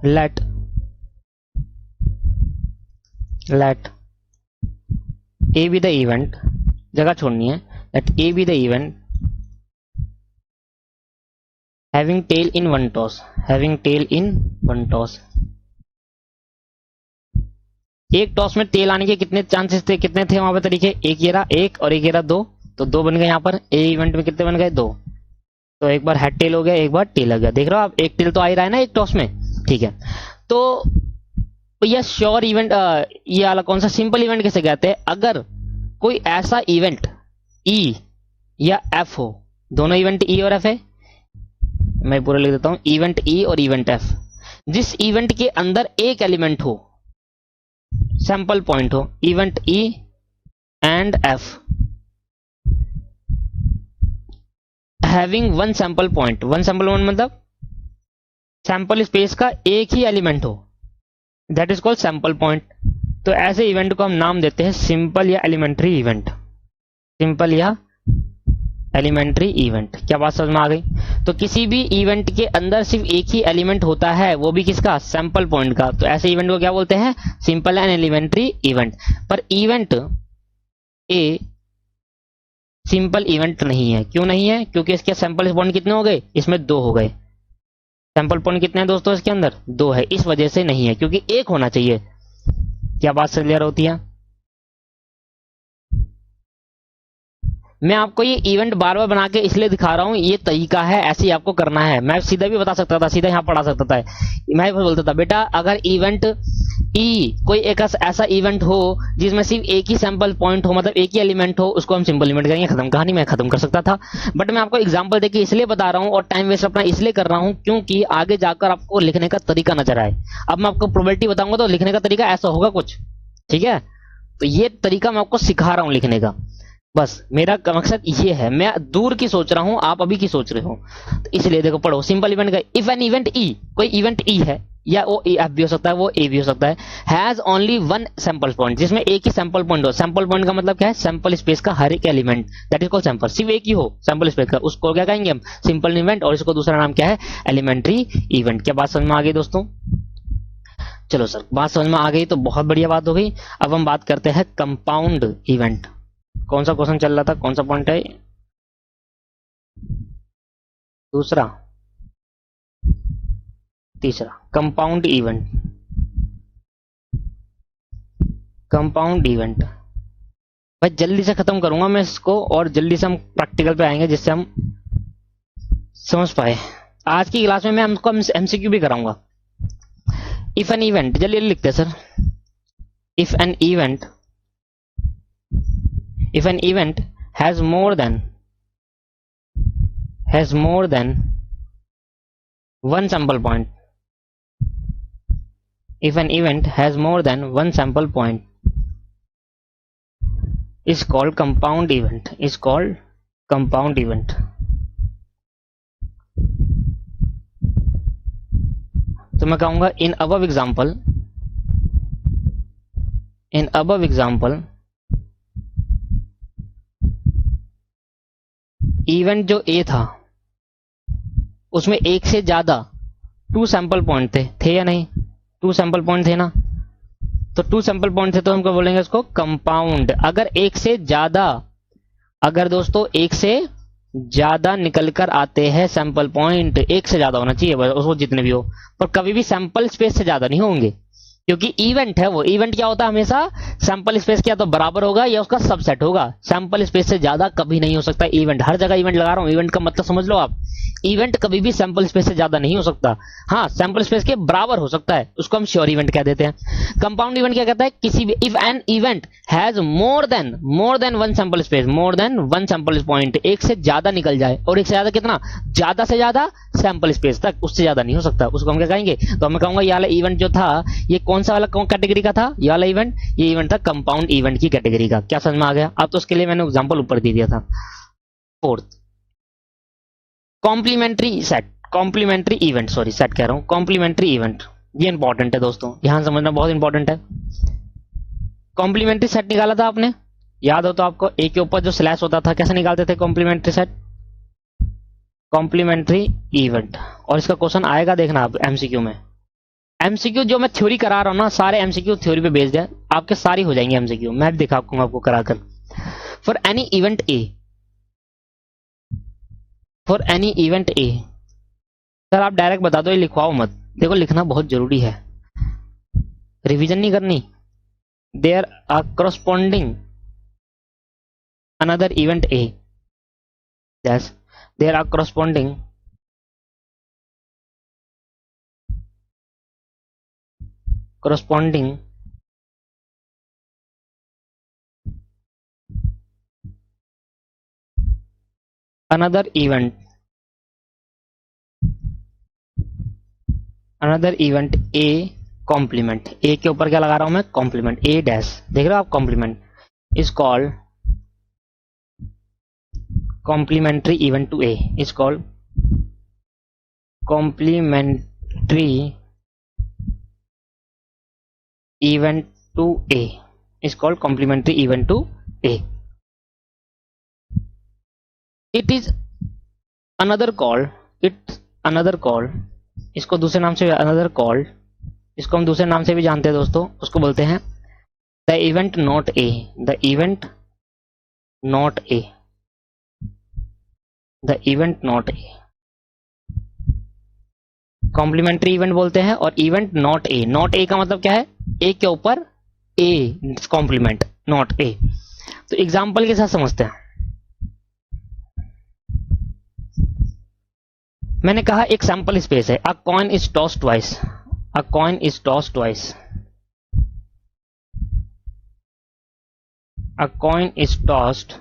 let A be the event, जगह छोड़नी है, let A be the event having tail in one toss, having tail in one toss. एक टॉस में टेल आने के कितने चांसेस थे, कितने थे वहां पे तरीके? एक ये रहा एक और एक ये रहा 2, तो 2 बन गए यहाँ पर। ए इवेंट में कितने बन गए? 2। तो एक बार हेड टेल हो गया, एक बार टेल हो गया। देख रहे हो आप, एक टेल तो आ ही रहा है ना एक टॉस में, ठीक है। तो यह श्योर इवेंट, ये वाला कौन सा सिंपल इवेंट कैसे कहते हैं? अगर कोई ऐसा इवेंट ई या एफ हो, दोनों इवेंट ई और एफ है, मैं पूरा लिख देता हूं, इवेंट ई और इवेंट एफ, जिस इवेंट के अंदर एक एलिमेंट हो, सैंपल पॉइंट हो, event E and F having one sample point. One sample point मतलब सैंपल स्पेस का एक ही एलिमेंट हो, that is called sample point. तो ऐसे इवेंट को हम नाम देते हैं सिंपल या एलिमेंट्री इवेंट। सिंपल या एलिमेंट्री इवेंट। क्या बात समझ में आ गई? तो किसी भी इवेंट के अंदर सिर्फ एक ही एलिमेंट होता है, वो भी किसका? सैंपल पॉइंट का। तो ऐसे इवेंट को क्या बोलते हैं? Simple and elementary event. पर इवेंट ए सिंपल इवेंट नहीं है। क्यों नहीं है? क्योंकि इसके सैंपल पॉइंट कितने हो गए? इसमें 2 हो गए। सैंपल पॉइंट कितने हैं दोस्तों इसके अंदर? 2 है, इस वजह से नहीं है, क्योंकि एक होना चाहिए। क्या बात क्लियर होती है? मैं आपको ये इवेंट बार बार बना के इसलिए दिखा रहा हूं, ये तरीका है, ऐसे ही आपको करना है। मैं सीधा भी बता सकता था, सीधा यहां पढ़ा सकता था। मैं बोलता था बेटा अगर इवेंट ई कोई एक ऐसा इवेंट हो जिसमें सिर्फ एक ही सैंपल पॉइंट हो, मतलब एक ही एलिमेंट हो, उसको हम सिंपल इवेंट करेंगे, खत्म कहानी। मैं खत्म कर सकता था, बट मैं आपको एग्जांपल देके इसलिए बता रहा हूं और टाइम वेस्ट अपना इसलिए कर रहा हूं क्योंकि आगे जाकर आपको लिखने का तरीका नजर आए। अब मैं आपको प्रोबेबिलिटी बताऊंगा तो लिखने का तरीका ऐसा होगा कुछ, ठीक है। तो ये तरीका मैं आपको सिखा रहा हूं लिखने का, बस मेरा मकसद ये है। मैं दूर की सोच रहा हूं, आप अभी की सोच रहे हो, तो इसलिए देखो पढ़ो सिंपल इवेंट का। इफ एन इवेंट ई, कोई इवेंट ई है, या वो एफ भी हो सकता है, वो ए भी हो सकता है, has only one sample point, जिसमें एक ही सैंपल पॉइंट हो। सैंपल पॉइंट का मतलब क्या है? सैंपल स्पेस का हर एक element, that is called sample. सिर्फ एक ही हो सैंपल स्पेस का, उसको क्या कहेंगे हम? Simple event. और इसको दूसरा नाम क्या है? Elementary event. क्या बात समझ में आ गई दोस्तों? चलो सर, बात समझ में आ गई तो बहुत बढ़िया बात हो गई। अब हम बात करते हैं कंपाउंड इवेंट। कौन सा क्वेश्चन चल रहा था? कौन सा पॉइंट है? दूसरा, तीसरा, कंपाउंड इवेंट। कंपाउंड इवेंट भाई जल्दी से खत्म करूंगा मैं इसको, और जल्दी से हम प्रैक्टिकल पे आएंगे जिससे हम समझ पाए। आज की क्लास में मैं हमको एमसीक्यू भी कराऊंगा। इफ एन इवेंट, जल्दी लिखते हैं sir. If an event if an event has more than one sample point, if an event has more than one sample point is called compound event, तो मैं कहूंगा इन above example इवेंट जो ए था उसमें एक से ज्यादा 2 सैंपल पॉइंट थे या नहीं? 2 सैंपल पॉइंट थे ना, तो 2 सैंपल पॉइंट थे तो हम क्या बोलेंगे इसको? कंपाउंड। अगर दोस्तों एक से ज्यादा निकल कर आते हैं सैंपल पॉइंट, एक से ज्यादा होना चाहिए उसको जितने भी हो, पर कभी भी सैंपल स्पेस से ज्यादा नहीं होंगे, क्योंकि इवेंट है वो। इवेंट क्या होता है? हमेशा सैंपल स्पेस क्या तो बराबर होगा या उसका सबसेट होगा, सैंपल स्पेस से ज्यादा कभी नहीं हो सकता इवेंट। हर जगह इवेंट लगा रहा हूं, इवेंट का मतलब समझ लो आप। इवेंट कभी भी सैंपल स्पेस से ज्यादा नहीं हो सकता, हाँ सैंपल स्पेस के बराबर हो सकता है, उसको हम श्योर इवेंट कह देते हैं। कंपाउंड इवेंट क्या कहता है? किसी भी if an event has more than one sample space, more than one sample point, एक से ज्यादा निकल जाए, और एक से ज्यादा कितना? ज्यादा से ज्यादा सैंपल स्पेस तक, उससे ज्यादा नहीं हो सकता, उसको हम क्या कहेंगे? तो मैं कहूंगा ये वाला इवेंट जो था ये कौन सा वाला कैटेगरी का था? ये वाला इवेंट, ये इवेंट था कंपाउंड इवेंट की कैटेगरी का। क्या समझ में आ गया? अब तो उसके लिए मैंने एग्जांपल ऊपर दे दिया था। Fourth, complementary event, complementary event, ये इंपॉर्टेंट है दोस्तों, ध्यान समझना बहुत इंपॉर्टेंट है। कॉम्प्लीमेंट्री सेट निकाला था आपने, याद हो तो आपको? ए के ऊपर जो स्लैश होता था कैसे निकालते थे कॉम्प्लीमेंट्री सेट? Complementary event. और इसका क्वेश्चन आएगा, देखना आप एमसीक्यू में। एमसीक्यू जो मैं थ्योरी करा रहा हूं ना, सारे एमसीक्यू थ्योरी पे बेस्ड है, आपके सारी हो जाएंगे एमसीक्यू, मैं दिखाऊंगा आपको कराकर। For any event A, sir आप डायरेक्ट बता दो, ये लिखवाओ मत, देखो लिखना बहुत जरूरी है, रिवीजन नहीं करनी। There are corresponding another event A, yes there are corresponding another event A complement. A के ऊपर क्या लगा रहा हूं मैं? कॉम्प्लीमेंट, ए डैश, देख रहे हो आप? Complement is called complementary event to A, is called complementary event to A, is called complementary event to A. It is another call, इसको दूसरे नाम से अनदर कॉल्ड, इसको हम दूसरे नाम से भी जानते हैं दोस्तों, उसको बोलते हैं the event not A, the event not A, complementary event बोलते हैं। और इवेंट नॉट ए का मतलब क्या है? ए के ऊपर ए कॉम्प्लीमेंट, नॉट ए। तो एग्जाम्पल के साथ समझते हैं। मैंने कहा एक सैंपल स्पेस है, अ कॉइन इज टॉस्ड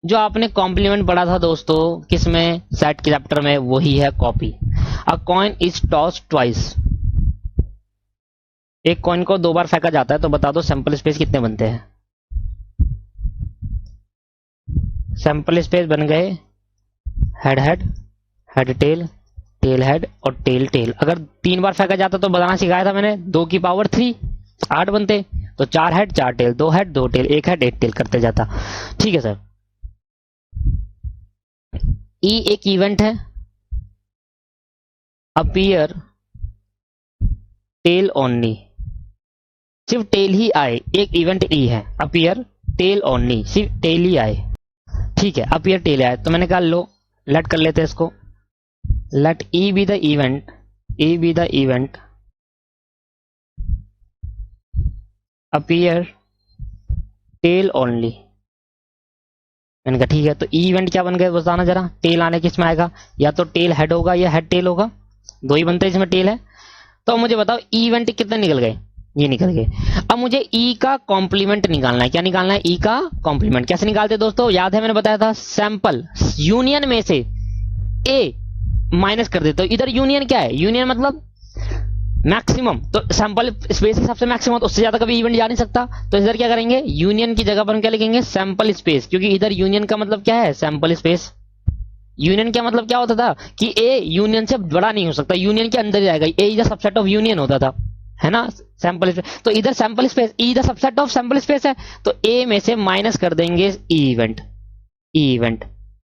जो आपने कॉम्प्लीमेंट पढ़ा था दोस्तों, किसमें? सेट के चैप्टर में, वही है copy. A coin is tossed twice, एक कॉइन को 2 बार फेंका जाता है, तो बता दो सैंपल स्पेस कितने बनते हैं? सैंपल स्पेस बन गए हेड टेल, टेल हेड और टेल टेल। अगर 3 बार फेंका जाता तो बताना सिखाया था मैंने, 2 की पावर 3, 8 बनते, तो 4 head 4 tail, 2 head 2 tail, 1 head 1 tail करते जाता। ठीक है सर। ई एक इवेंट है, अपीयर टेल ओनली, सिर्फ टेल ही आए, एक इवेंट ई है, अपीयर टेल ओनली, सिर्फ टेल ही आए। ठीक है, अपीयर टेल आए, तो मैंने कहा लो लेट कर लेते हैं इसको, let E be the event appear tail only। मैंने कहा ठीक है, तो इवेंट क्या बन गया बताना जरा? टेल आने किस में आएगा? या तो टेल हेड होगा या हेड टेल होगा, 2 ही बनते हैं इसमें टेल है। तो मुझे बताओ इवेंट कितने निकल गए? ये निकल गए। अब मुझे ई का कॉम्प्लीमेंट निकालना है। क्या निकालना है? ई का कॉम्प्लीमेंट। कैसे निकालते हैं दोस्तों? याद है मैंने बताया था, सैंपल यूनियन में से ए माइनस कर देते हो। इधर यूनियन क्या है? यूनियन मतलब मैक्सिमम, तो सैंपल स्पेस के हिसाब से मैक्सिमम, तो उससे ज्यादा कभी इवेंट जा नहीं सकता। तो इधर क्या करेंगे? यूनियन की जगह पर हम क्या लिखेंगे? सैंपल स्पेस, क्योंकि इधर यूनियन का मतलब क्या है? Sample space. यूनियन का मतलब क्या होता था कि ए यूनियन से बड़ा नहीं हो सकता, यूनियन के अंदर जाएगा। A is the subset of union होता था, है ना, सैंपल स्पेस। तो इधर sample space, E the subset of sample space है, तो ए में से माइनस कर देंगे इवेंट, इवेंट।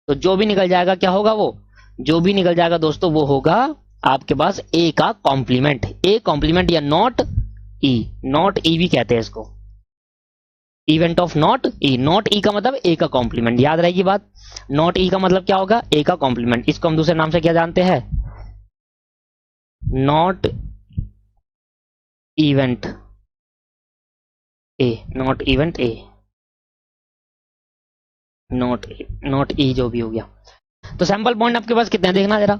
तो जो भी निकल जाएगा क्या होगा? वो जो भी निकल जाएगा दोस्तों वो होगा आपके पास ए का कॉम्प्लीमेंट। ए कॉम्प्लीमेंट या नॉट ई, नॉट ई भी कहते हैं इसको, event of not E. Not E का मतलब ए का कॉम्प्लीमेंट, याद रहेगी बात। नॉट ई का मतलब क्या होगा? ए का कॉम्प्लीमेंट। इसको हम दूसरे नाम से क्या जानते हैं? Not event A, not event A, not E, जो भी हो गया। तो सैंपल पॉइंट आपके पास कितने हैं देखना जरा,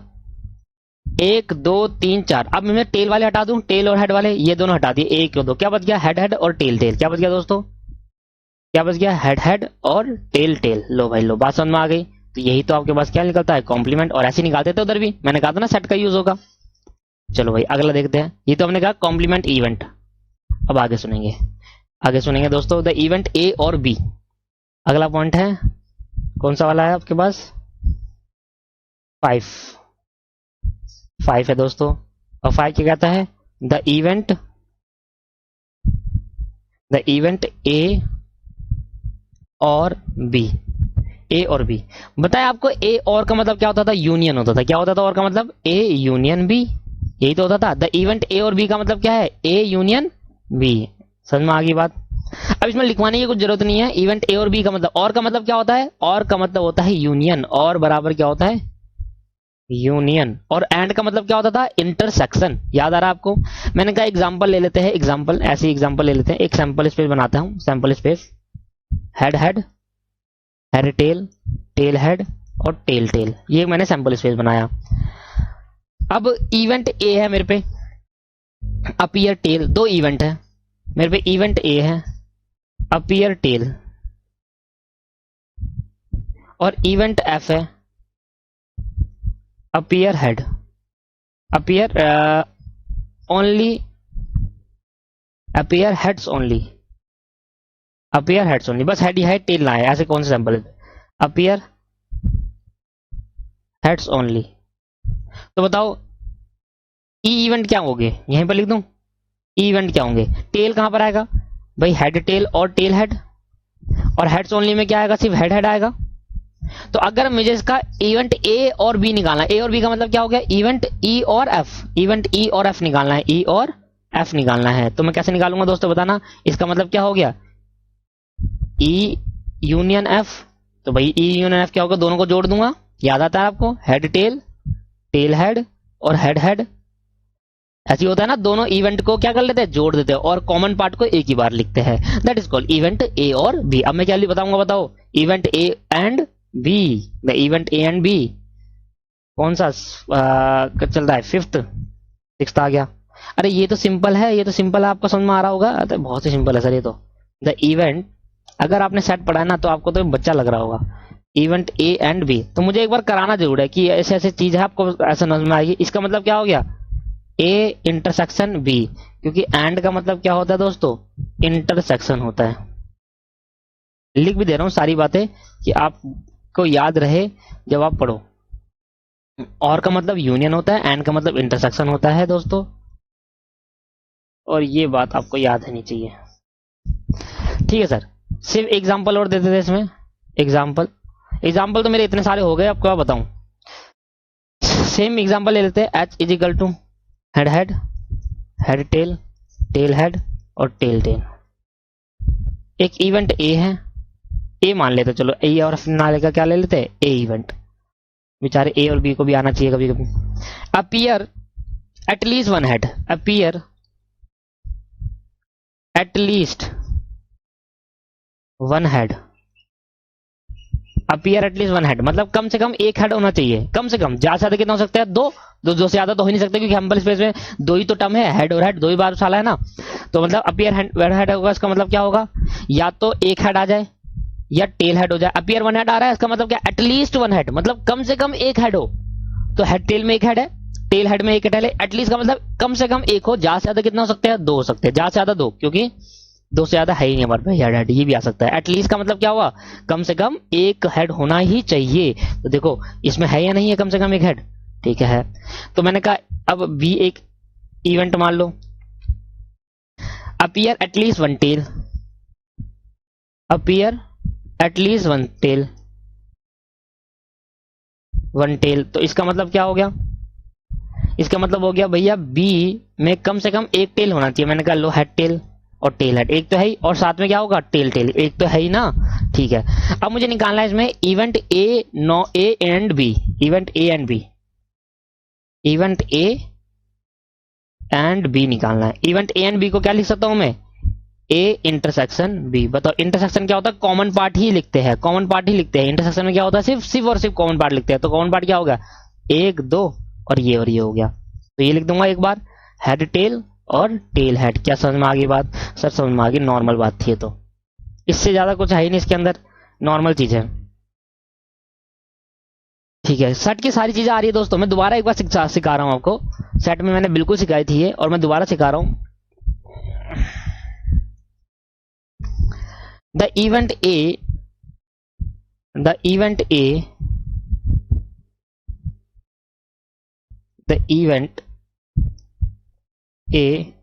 1 2 3 4। अब मैं टेल वाले हटा दूं, टेल और हेड वाले, ये दोनों हटा दिए, 1 और 2, क्या बच गया? हेड हेड और टेल टेल। क्या बच गया दोस्तों? क्या बच गया? हेड हेड और टेल टेल। लो भाई लो, बात समझ में आ गई। तो यही तो आपके पास क्या निकलता है? कॉम्प्लीमेंट। और ऐसे निकालते थे उधर भी, मैंने कहा था ना सेट का यूज होगा। चलो भाई अगला देखते हैं। ये तो हमने कहा कॉम्प्लीमेंट इवेंट। अब आगे सुनेंगे, आगे सुनेंगे दोस्तों, द इवेंट ए और बी। अगला पॉइंट है कौन सा वाला है आपके पास? 5 है दोस्तों। और 5 क्या कहता है? द इवेंट ए और बी, ए और बी। बताया आपको ए और का मतलब क्या होता था? यूनियन होता था। क्या होता था और का मतलब? ए यूनियन बी, यही तो होता था। द इवेंट ए और बी का मतलब क्या है? A union B. समझ में आ गई बात। अब इसमें लिखवाने की कुछ जरूरत नहीं है। इवेंट ए और बी का मतलब, और का मतलब क्या होता है? और का मतलब होता है यूनियन, और बराबर क्या होता है? यूनियन। और एंड का मतलब क्या होता था? इंटरसेक्शन। याद आ रहा है आपको? मैंने कहा एग्जांपल ले लेते हैं, एग्जांपल, ऐसे एग्जांपल ले लेते हैं। एक सैंपल स्पेस बनाता हूं, sample space, head head, head tail, tail head और टेल टेल। ये मैंने सैंपल स्पेस बनाया। अब इवेंट ए है मेरे पे, अपीयर टेल, दो इवेंट है मेरे पे। इवेंट ए है, अपीयर टेल, और इवेंट एफ है, appear head, appear only, appear heads only, appear heads only. बस हेड ही है, टेल ना है। ऐसे कौन से सैंपल है? Appear heads only. तो बताओ ई इवेंट क्या होंगे? यहीं पर लिख दूं, ई इवेंट क्या होंगे? टेल कहां पर आएगा भाई? हेड टेल और टेल हेड। और हेड्स ओनली में क्या आएगा? सिर्फ हेड हेड आएगा। तो अगर मुझे इसका इवेंट ए और बी निकालना है, ए और बी का मतलब क्या हो गया? इवेंट ई और एफ, इवेंट ई और एफ निकालना है, ई और एफ निकालना है। तो मैं कैसे निकालूंगा दोस्तों बताना? इसका मतलब क्या हो गया? E union F. तो भाई ई यूनियन एफ क्या होगा? दोनों को जोड़ दूंगा, याद आता है आपको? हेड टेल, टेल हेड और हेड हेड। ऐसी होता है ना, दोनों इवेंट को क्या कर लेते हैं? जोड़ देते हैं, और कॉमन पार्ट को एक ही बार लिखते हैं। That is called event A और बी। अब मैं क्या बताऊंगा बताओ? Event A and B, the event A and B. कौन सा चल रहा है? 5th 6th आ गया। अरे ये तो सिंपल है, ये तो सिंपल है, आपको समझ में आ रहा होगा। तो बहुत ही सिंपल है सर ये तो। द इवेंट, अगर आपने सेट पढ़ा है ना तो आपको तो बच्चा लग रहा होगा। इवेंट ए एंड बी, तो मुझे एक बार कराना जरूर है कि ऐसे ऐसे चीज है, आपको ऐसा समझ में आएगी। इसका मतलब क्या हो गया? ए इंटरसेक्शन बी, क्योंकि एंड का मतलब क्या होता है दोस्तों? इंटरसेक्शन होता है। लिख भी दे रहा हूं सारी बातें कि आपको याद रहे जब आप पढ़ो। और का मतलब यूनियन होता है, एंड का मतलब इंटरसेक्शन होता है दोस्तों, और ये बात आपको याद रहनी चाहिए। ठीक है सर, सिर्फ एग्जाम्पल और देते थे इसमें। एग्जाम्पल तो मेरे इतने सारे हो गए, आपको क्या बताऊं। सेम एग्जाम्पल ले लेते हैं। H is equal to head head, head tail, tail head और टेल टेल। एक इवेंट ए है, ए मान लेते, चलो ए और ना लेकर क्या ले लेते हैं? ए इवेंट। बेचारे ए और बी को भी आना चाहिए कभी कभी। Appear at least one head, appear at least one head, appear at least one head मतलब कम से कम एक हेड होना चाहिए। कम से कम, ज्यादा से ज्यादा कितना हो सकता है? दो से ज्यादा तो हो ही नहीं सकता, क्योंकि सैंपल स्पेस में दो ही तो टर्म है, हेड और हेड, दो ही बार साला है ना। तो मतलब अपीयर हेड होगा, इसका मतलब क्या होगा, या तो एक हेड आ जाए या टेल हेड हो जाए। अपीयर वन हेड आ रहा है, इसका मतलब क्या, एटलीस्ट वन हेड, मतलब कम से कम एक हेड हो। तो हेड टेल में एक हेड है, टेल हेड में एक हेड है, एटलीस्ट का मतलब कम से कम एक हो, ज्यादा से ज्यादा कितना हो सकते हैं, दो हो सकते हैं, ज्यादा से ज्यादा दो, क्योंकि दो से ज्यादा है ही नहीं हमारे पास हेड, ये भी आ सकता है। एटलीस्ट का मतलब क्या हुआ, कम से कम एक हेड होना ही चाहिए। तो देखो इसमें है या नहीं है कम से कम एक हेड, ठीक है। तो मैंने कहा अब बी एक इवेंट मान लो, appear at least one tail, appear at least one tail. तो इसका मतलब क्या हो गया, इसका मतलब हो गया भैया बी में कम से कम एक टेल होना चाहिए। मैंने कहा लो हेड टेल और टेल हेड, एक तो है ही, और साथ में क्या होगा, टेल टेल, एक तो है ही ना, ठीक है। अब मुझे निकालना है इसमें event A, no A and B, event A and B, event A and B निकालना है। इवेंट ए एंड बी को क्या लिख सकता हूं मैं, ए इंटरसेक्शन बी। बताओ इंटरसेक्शन क्या होता है, कॉमन पार्ट ही लिखते हैं, कॉमन पार्ट ही लिखते हैं। इंटरसेक्शन में क्या होता है, सिर्फ और सिर्फ कॉमन पार्ट लिखते हैं। तो कॉमन पार्ट क्या होगा, एक दो और ये हो गया। तो ये लिख दूंगा एक बार, हेड टेल और टेल हेड। क्या समझ में आ गई बात, सर समझ में आ गई, नॉर्मल बात थी ये तो, इससे ज्यादा कुछ है ही नहीं इसके अंदर, नॉर्मल चीज है, ठीक है। सेट की सारी चीजें आ रही है दोस्तों, मैं दोबारा एक बार सिखा रहा हूं आपको। सेट में मैंने बिल्कुल सिखाई थी ये, और मैं दोबारा सिखा रहा हूं। The event A, the event A, the event A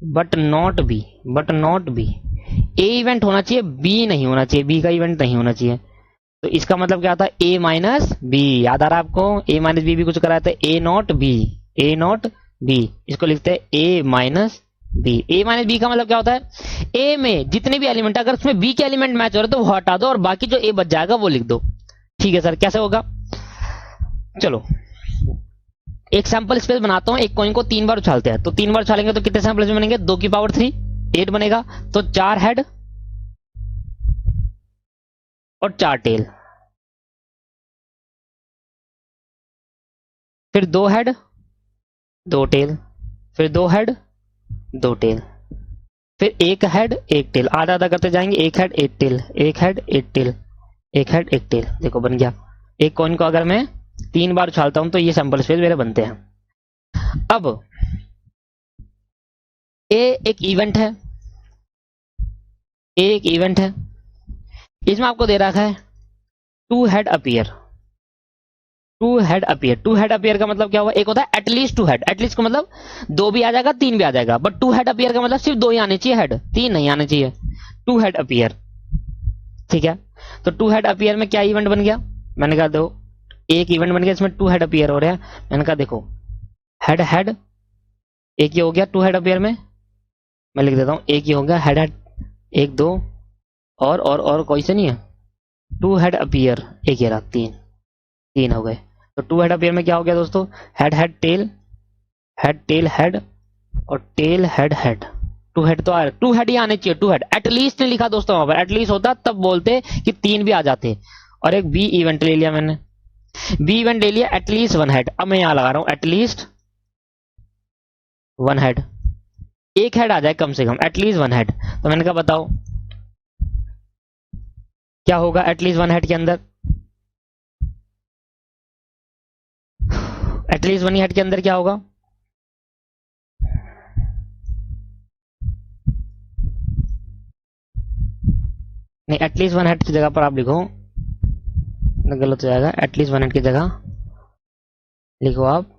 but not B, but not B, A event होना चाहिए, बी नहीं होना चाहिए, बी का इवेंट नहीं होना चाहिए। तो इसका मतलब क्या था, ए माइनस बी, याद आ रहा है आपको, ए माइनस बी भी कुछ कराया था, A not B, A not B, इसको लिखते हैं A minus B. A minus B का मतलब क्या होता है, ए में जितने भी एलिमेंट, अगर उसमें बी के एलिमेंट मैच हो रहे तो वो हटा दो, और बाकी जो ए बच जाएगा वो लिख दो, ठीक है सर। कैसे होगा, चलो एक सैंपल स्पेस बनाता हूं। एक कॉइन को 3 बार उछालते हैं, तो 3 बार उछालेंगे तो कितने सैंपल बनेंगे, 2 की पावर 3, 8 बनेगा। तो 4 हेड और 4 टेल, फिर 2 हेड 2 टेल, फिर 2 हेड 2 टेल, फिर 1 हेड 1 टेल, आधा आधा करते जाएंगे, 1 head 1 tail, 1 head 1 tail, 1 head 1 tail. देखो बन गया। एक कॉइन को अगर मैं 3 बार उछालता हूं तो ये सैंपल स्पेस मेरे बनते हैं। अब ए एक इवेंट है, ए एक इवेंट है, इसमें आपको दे रखा है two head appear, two head appear. Two head appear का मतलब क्या हुआ, एक होता है एटलीस्ट टू हेड, एटलीस्ट का मतलब 2 भी आ जाएगा 3 भी आ जाएगा, बट टू हेड अपीयर का मतलब सिर्फ 2 ही आने चाहिए हेड, 3 नहीं आने चाहिए। टू हेड अपीयर, ठीक है। तो टू हेड अपीयर में क्या इवेंट बन गया, मैंने कहा दो, एक इवेंट बन गया इसमें टू हेड अपीयर हो रहा है। मैंने कहा देखो हेड हेड एक ही हो गया टू हेड अपीयर में, मैं लिख देता हूं एक ही हो गया, हेड हेड 1 2 और कोई से नहीं है, टू हेड अपीयर एक ही रहा, 3 हो गए। तो टू हेड अपीयर में क्या हो गया दोस्तों, head head tail, head tail head और tail head head. Two head तो आ रहा, टू हेड ही आने चाहिए, टू हेड एटलीस्ट नहीं लिखा दोस्तों वहां पर, एटलीस्ट होता तब बोलते कि 3 भी आ जाते। और एक बी इवेंट ले लिया मैंने, बी इवेंट ले लिया एटलीस्ट वन हेड। अब मैं यहां लगा रहा हूं एटलीस्ट वन हेड, एक हेड आ जाए कम से कम, एटलीस्ट वन हेड। तो मैंने कहा बताओ क्या होगा एटलीस्ट वन हेड के अंदर, एटलीस्ट वन हेड के अंदर क्या होगा, नहीं एटलीस्ट वन हेड की जगह पर आप लिखो, गलत हो जाएगा, एटलीस्ट वन हेड की जगह लिखो आप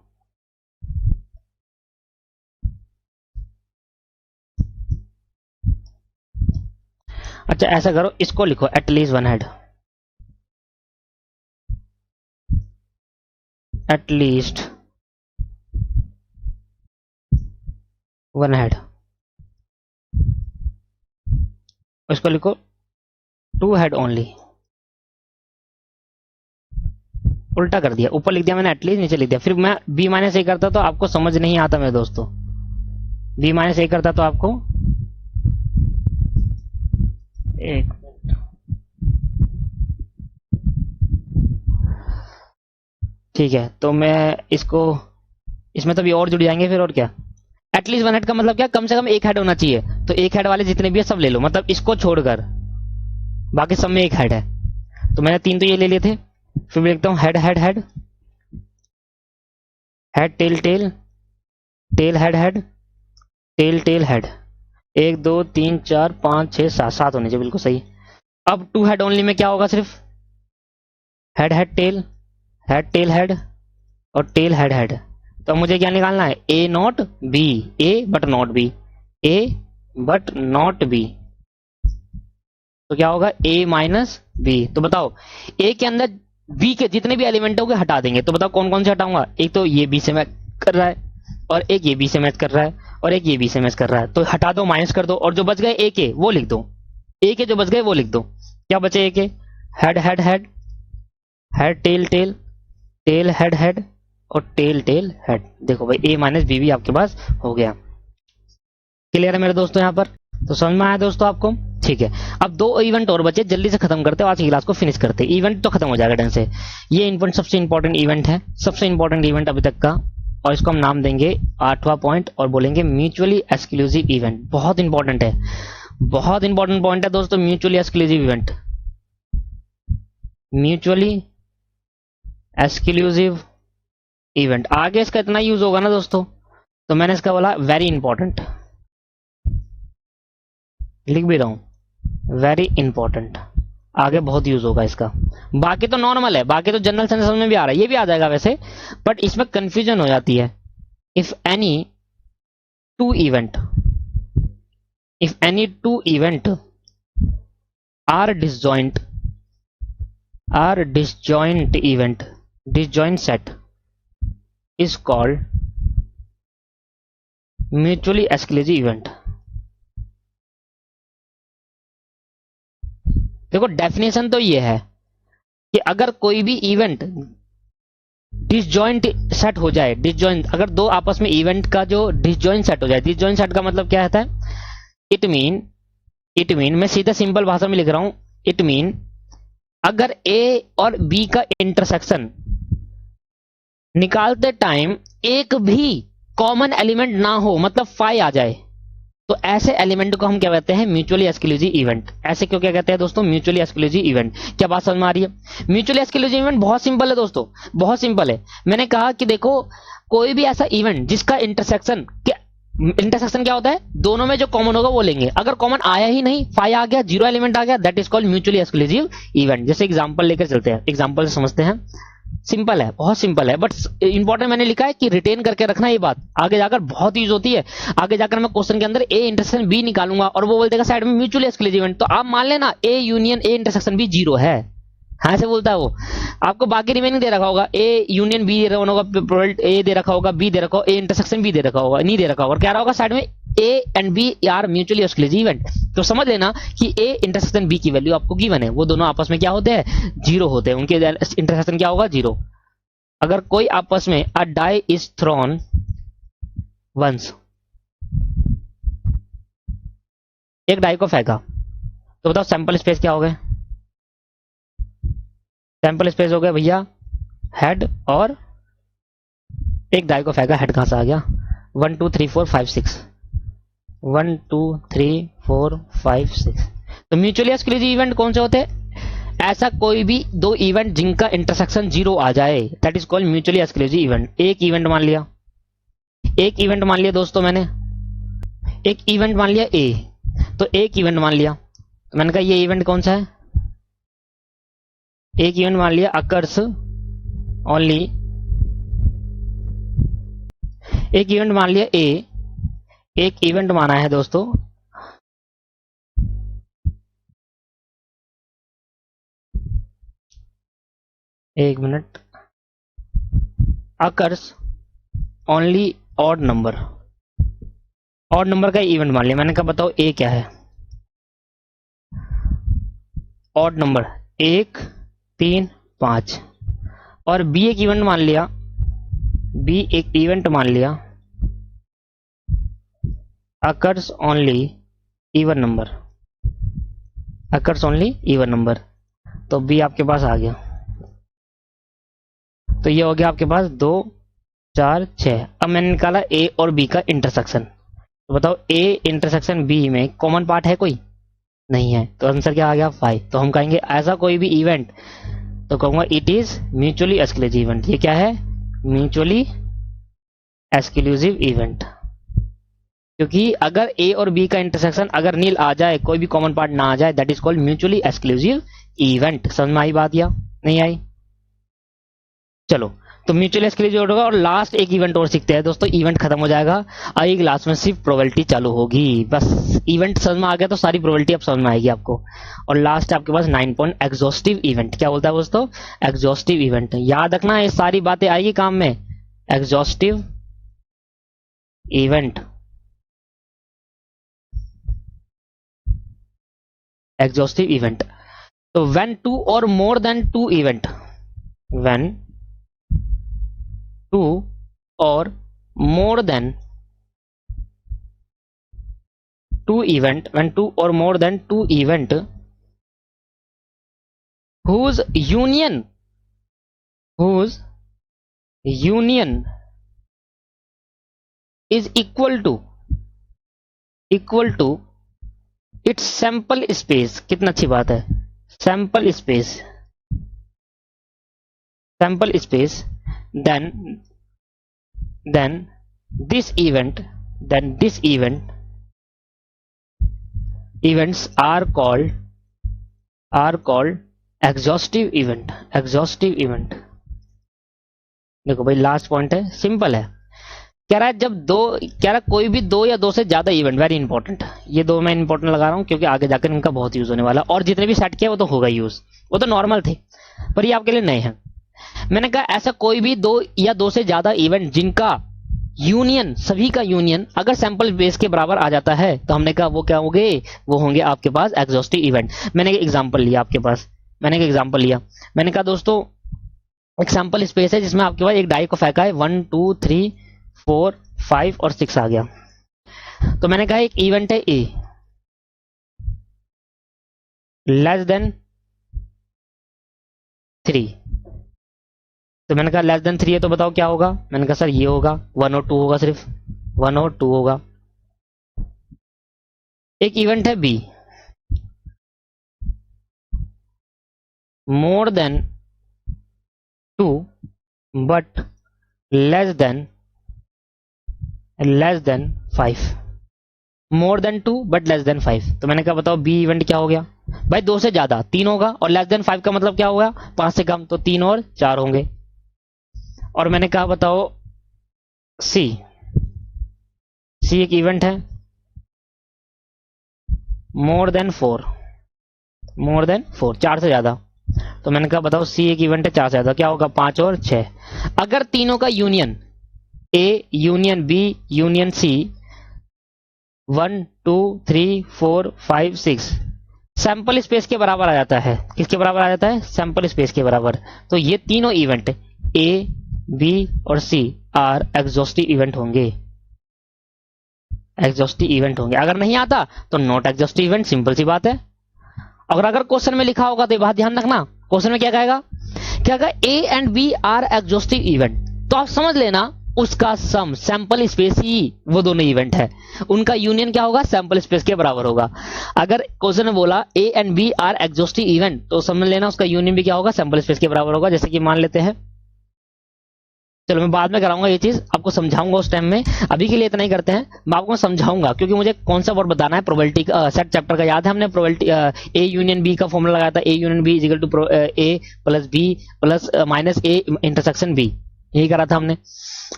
अच्छा ऐसा करो, इसको लिखो at least one head, at least one head, इसको लिखो टू हेड ओनली, उल्टा कर दिया, ऊपर लिख दिया मैंने एटलीस्ट, नीचे लिख दिया। फिर मैं बी माइनस ए करता तो आपको समझ नहीं आता मेरे दोस्तों, बी माइनस ए करता तो आपको एक ठीक है। तो मैं इसको, इसमें तो भी और जुड़ जाएंगे फिर, और क्या, एटलीस्ट 1 हेड का मतलब क्या, कम से कम एक हेड होना चाहिए। तो एक हेड वाले जितने भी है सब ले लो, मतलब इसको छोड़कर बाकी सब में एक हेड है। तो मैंने 3 तो ये ले लिए थे। फिर लिखता हूँ head head head, head tail tail, tail head head, tail tail head. 1 2 3 4 5 6 7, 7 होने चाहिए, बिल्कुल सही। अब 2 हेड ओनली में क्या होगा, सिर्फ head head tail, head tail head और टेल हेड हेड। तो मुझे क्या निकालना है, A not B, A but not B, A but not B. तो क्या होगा, ए माइनस बी। तो बताओ ए के अंदर बी के जितने भी एलिमेंट होंगे हटा देंगे। तो बताओ कौन कौन से हटाऊंगा, एक तो ये बी से मैच कर रहा है, और एक ये बी से मैच कर रहा है, और एक ये बी से मैच कर रहा है। तो हटा दो, माइनस कर दो, और जो बच गए ए के वो लिख दो, ए के जो बच गए वो लिख दो। क्या बचे, ए के head head head, head tail tail, tail head head और टेल टेल हेड। देखो भाई ए माइनस बी भी आपके पास हो गया। क्लियर है मेरे दोस्तों यहाँ पर? तो समझ में आया दोस्तों आपको? ठीक है, अब 2 इवेंट और बचे, जल्दी से खत्म करते हो, आज की क्लास को फिनिश करते। इवेंट तो खत्म हो जाएगा ढंग से। ये इवेंट सबसे इंपॉर्टेंट इवेंट है, सबसे इंपॉर्टेंट इवेंट अभी तक का, और इसको हम नाम देंगे 8वां पॉइंट और बोलेंगे म्यूचुअली एक्सक्लूसिव इवेंट। बहुत इंपॉर्टेंट है, बहुत इंपॉर्टेंट पॉइंट है दोस्तों, mutually exclusive event, mutually exclusive event. आगे इसका इतना यूज होगा ना दोस्तों, तो मैंने इसका बोला वेरी इंपॉर्टेंट, लिख भी रहा हूं वेरी इंपॉर्टेंट, आगे बहुत यूज होगा इसका। बाकी तो नॉर्मल है, बाकी तो जनरल सेंस में भी आ रहा है, ये भी आ जाएगा वैसे, बट इसमें कंफ्यूजन हो जाती है। If any two event, if any two event are disjoint, are disjoint event, disjoint set is called mutually exclusive event. देखो डेफिनेशन तो ये है कि अगर कोई भी इवेंट डिसजॉइंट सेट हो जाए, डिसजॉइंट, अगर दो आपस में इवेंट का जो डिसजॉइंट सेट हो जाए, डिसजॉइंट सेट का मतलब क्या होता है, इट मीन मैं सीधा सिंपल भाषा में लिख रहा हूं, इट मीन अगर ए और बी का इंटरसेक्शन निकालते टाइम एक भी कॉमन एलिमेंट ना हो, मतलब फाई आ जाए, तो ऐसे एलिमेंट को हम क्या कहते हैं, म्यूचुअली एक्सक्लूसिव इवेंट। ऐसे क्यों क्या कहते हैं दोस्तों, म्यूचुअली एक्सक्लूसिव इवेंट। क्या बात समझ में आ रही है? म्यूचुअली एक्सक्लूसिव इवेंट बहुत सिंपल है दोस्तों, बहुत सिंपल है। मैंने कहा कि देखो कोई भी ऐसा इवेंट जिसका इंटरसेक्शन क्या होता है, दोनों में जो कॉमन होगा वो लेंगे। अगर कॉमन आया ही नहीं, फाई आ गया, जीरो एलिमेंट आ गया, that is called mutually exclusive event. जैसे एग्जांपल लेकर चलते हैं, एग्जांपल से समझते हैं। सिंपल है, बहुत सिंपल है, बट इंपॉर्टेंट मैंने लिखा है कि रिटेन करके रखना, ये बात आगे जाकर बहुत यूज होती है। आगे जाकर मैं क्वेश्चन के अंदर ए इंटरसेक्शन बी निकालूंगा और वो बोल देगा साइड में म्यूचुअली एक्सक्लूसिव इवेंट, तो आप मान लेना A union A intersection B zero है। हाँ से बोलता है वो, आपको बाकी रिमेनिंग दे रखा होगा, ए यूनियन बी दे रखा होगा, ए दे रखा होगा, बी दे रखा होगा, ए इंटरसेक्शन बी दे रखा होगा, नहीं दे रखा होगा, और क्या रहा होगा साइड में A and B are mutually exclusive event. तो समझ लेना कि ए इंटरसेक्शन बी की वैल्यू आपको गिवन है, वो दोनों आपस में क्या होते हैं, जीरो होते हैं, उनके इंटरसेक्शन क्या होगा, जीरो। अगर कोई आपस में अ डाई इज थ्रोन वंस, एक डाई को फेंका, तो बताओ सैंपल स्पेस क्या हो गए, सैंपल स्पेस हो गया भैया हेड, और एक डाई को फेंका, हेड कहां से आ गया, 1 2 3 4 5 6, 1 2 3 4 5 6। तो म्यूचुअली एक्सक्लूसिव इवेंट कौन से होते हैं, ऐसा कोई भी दो इवेंट जिनका इंटरसेक्शन जीरो आ जाए, that is called mutually exclusive event. एक इवेंट मान लिया, एक इवेंट मान लिया दोस्तों मैंने, एक इवेंट मान लिया ए, तो एक इवेंट मान लिया, मैंने कहा ये इवेंट कौन सा है, एक इवेंट मान लिया अकर्स ओनली, एक इवेंट मान लिया ए, एक इवेंट माना है दोस्तों एक minute, occurs only odd number, odd number का इवेंट मान लिया। मैंने कहा बताओ ए क्या है, ऑड नंबर 1 3 5, और बी एक इवेंट मान लिया, बी एक इवेंट मान लिया occurs only even number, occurs only even number. तो बी आपके पास आ गया, तो ये हो गया आपके पास 2 4 6। अब मैंने निकाला ए और बी का इंटरसेक्शन, तो बताओ ए इंटरसेक्शन बी में कॉमन पार्ट है कोई? नहीं है, तो आंसर क्या आ गया 5। तो हम कहेंगे ऐसा कोई भी इवेंट, तो कहूंगा it is mutually exclusive event. ये क्या है? Mutually exclusive event. क्योंकि अगर ए और बी का इंटरसेक्शन अगर नील आ जाए, कोई भी कॉमन पार्ट ना आ जाए, that is called mutually exclusive event. समझ में आई बात या नहीं आई? चलो, तो म्यूचुअल एक्सक्लूसिव होगा। और लास्ट एक इवेंट और सीखते हैं दोस्तों, इवेंट खत्म हो जाएगा, अगली क्लास में सिर्फ प्रोबेबिलिटी चालू होगी। बस इवेंट समझ में आ गया तो सारी प्रोबेबिलिटी अब समझ में आएगी आपको। और लास्ट आपके पास 9 पॉइंट एग्जॉस्टिव इवेंट। क्या बोलता है दोस्तों? Exhaustive event. याद रखना, ये सारी बातें आएगी काम में। Exhaustive event, exhaustive event. तो व्हेन 2 और more than 2 event, when 2 or more than 2 event, when 2 or more than 2 event whose union is equal to its sample space। कितना अच्छी बात है, sample space, then this events are called exhaustive event। देखो भाई, last point है, simple है। कह रहा है कोई भी 2 या 2 से ज्यादा इवेंट, वेरी इंपॉर्टेंट, ये 2 मैं इंपॉर्टेंट लगा रहा हूं क्योंकि आगे जाकर इनका बहुत यूज होने वाला। और जितने भी सेट किया वो तो होगा यूज, वो तो नॉर्मल थे, पर ये आपके लिए नए हैं। मैंने कहा ऐसा कोई भी 2 या 2 से ज्यादा इवेंट जिनका यूनियन, सभी का यूनियन अगर सैंपल बेस के बराबर आ जाता है, तो हमने कहा वो क्या होंगे? वो होंगे आपके पास एग्जॉस्टिव इवेंट। मैंने एक एग्जांपल लिया आपके पास, मैंने कहा दोस्तों एक सैंपल स्पेस है जिसमें आपके पास एक डाई को फेंका है, 1 2 3 4 5 और 6 आ गया। तो मैंने कहा एक इवेंट है ए लेस देन 3, तो मैंने कहा लेस देन 3 है, तो बताओ क्या होगा? मैंने कहा सर ये होगा, 1 और 2 होगा, सिर्फ 1 और 2 होगा। एक इवेंट है be more than 2 but less than 5, more than 2 but less than 5। तो मैंने कहा बताओ बी इवेंट क्या हो गया? भाई 2 से ज्यादा 3 होगा, और लेस देन 5 का मतलब क्या होगा? 5 से कम, तो 3 और 4 होंगे। और मैंने कहा बताओ सी एक इवेंट है मोर देन 4, 4 से ज्यादा। तो मैंने कहा बताओ सी एक इवेंट है 4 से ज्यादा, क्या होगा? 5 और 6। अगर तीनों का union A union B union C 1 2 3 4 5 6 sample space के बराबर आ जाता है। किसके बराबर आ जाता है? सैंपल स्पेस के बराबर। तो ये तीनों इवेंट ए बी और सी आर एग्जॉस्टिव इवेंट होंगे, अगर नहीं आता तो नॉट एग्जॉस्टिव इवेंट, सिंपल सी बात है। अगर क्वेश्चन में लिखा होगा तो ये बात ध्यान रखना, क्वेश्चन में क्या कहेगा? A and B are exhaustive event, तो आप समझ लेना उसका सम सैंपल स्पेस ही वो दोनों इवेंट है, उनका यूनियन क्या होगा? सैंपल स्पेस के बराबर होगा। अगर क्वेश्चन ने बोला A and B are exhaustive event, तो समझ लेना उसका यूनियन भी क्या होगा? सैंपल स्पेस के बराबर होगा। जैसे कि मान लेते हैं, चलो मैं बाद में कराऊंगा ये चीज, आपको समझाऊंगा उस टाइम में, अभी के लिए इतना ही करते हैं। मैं आपको समझाऊंगा क्योंकि मुझे कौन सा वर्ड बताना है। प्रोबेबिलिटी सेट चैप्टर का याद है, हमने प्रोबेबिलिटी ए यूनियन बी का फॉर्मूला लगाया था, A union B is equal to A plus B plus minus A intersection B, यही करा था हमने।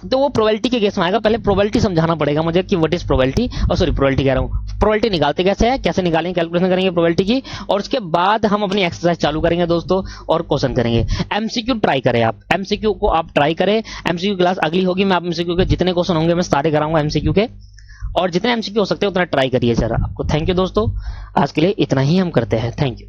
तो वो प्रोबेबिलिटी के केस में आएगा। पहले प्रोबेबिलिटी समझाना पड़ेगा मुझे कि व्हाट इज प्रोबेबिलिटी, और सॉरी प्रोबेबिलिटी कह रहा हूँ, प्रोबेबिलिटी निकालते कैसे है, कैसे निकालेंगे, कैलकुलेशन करेंगे प्रोबेबिलिटी की, और उसके बाद हम अपनी एक्सरसाइज चालू करेंगे दोस्तों और क्वेश्चन करेंगे। एमसीक्यू ट्राई करें आप, एमसीक्यू को आप ट्राई करें। एमसीक्यू क्लास अगली होगी, मैं आप एमसीक्यू के जितने क्वेश्चन होंगे मैं सारे कराऊंगा एमसीक्यू के, और जितने एमसीक्यू हो सकते हैं उतना ट्राई करिए सर आपको। थैंक यू दोस्तों, आज के लिए इतना ही हम करते हैं। Thank you.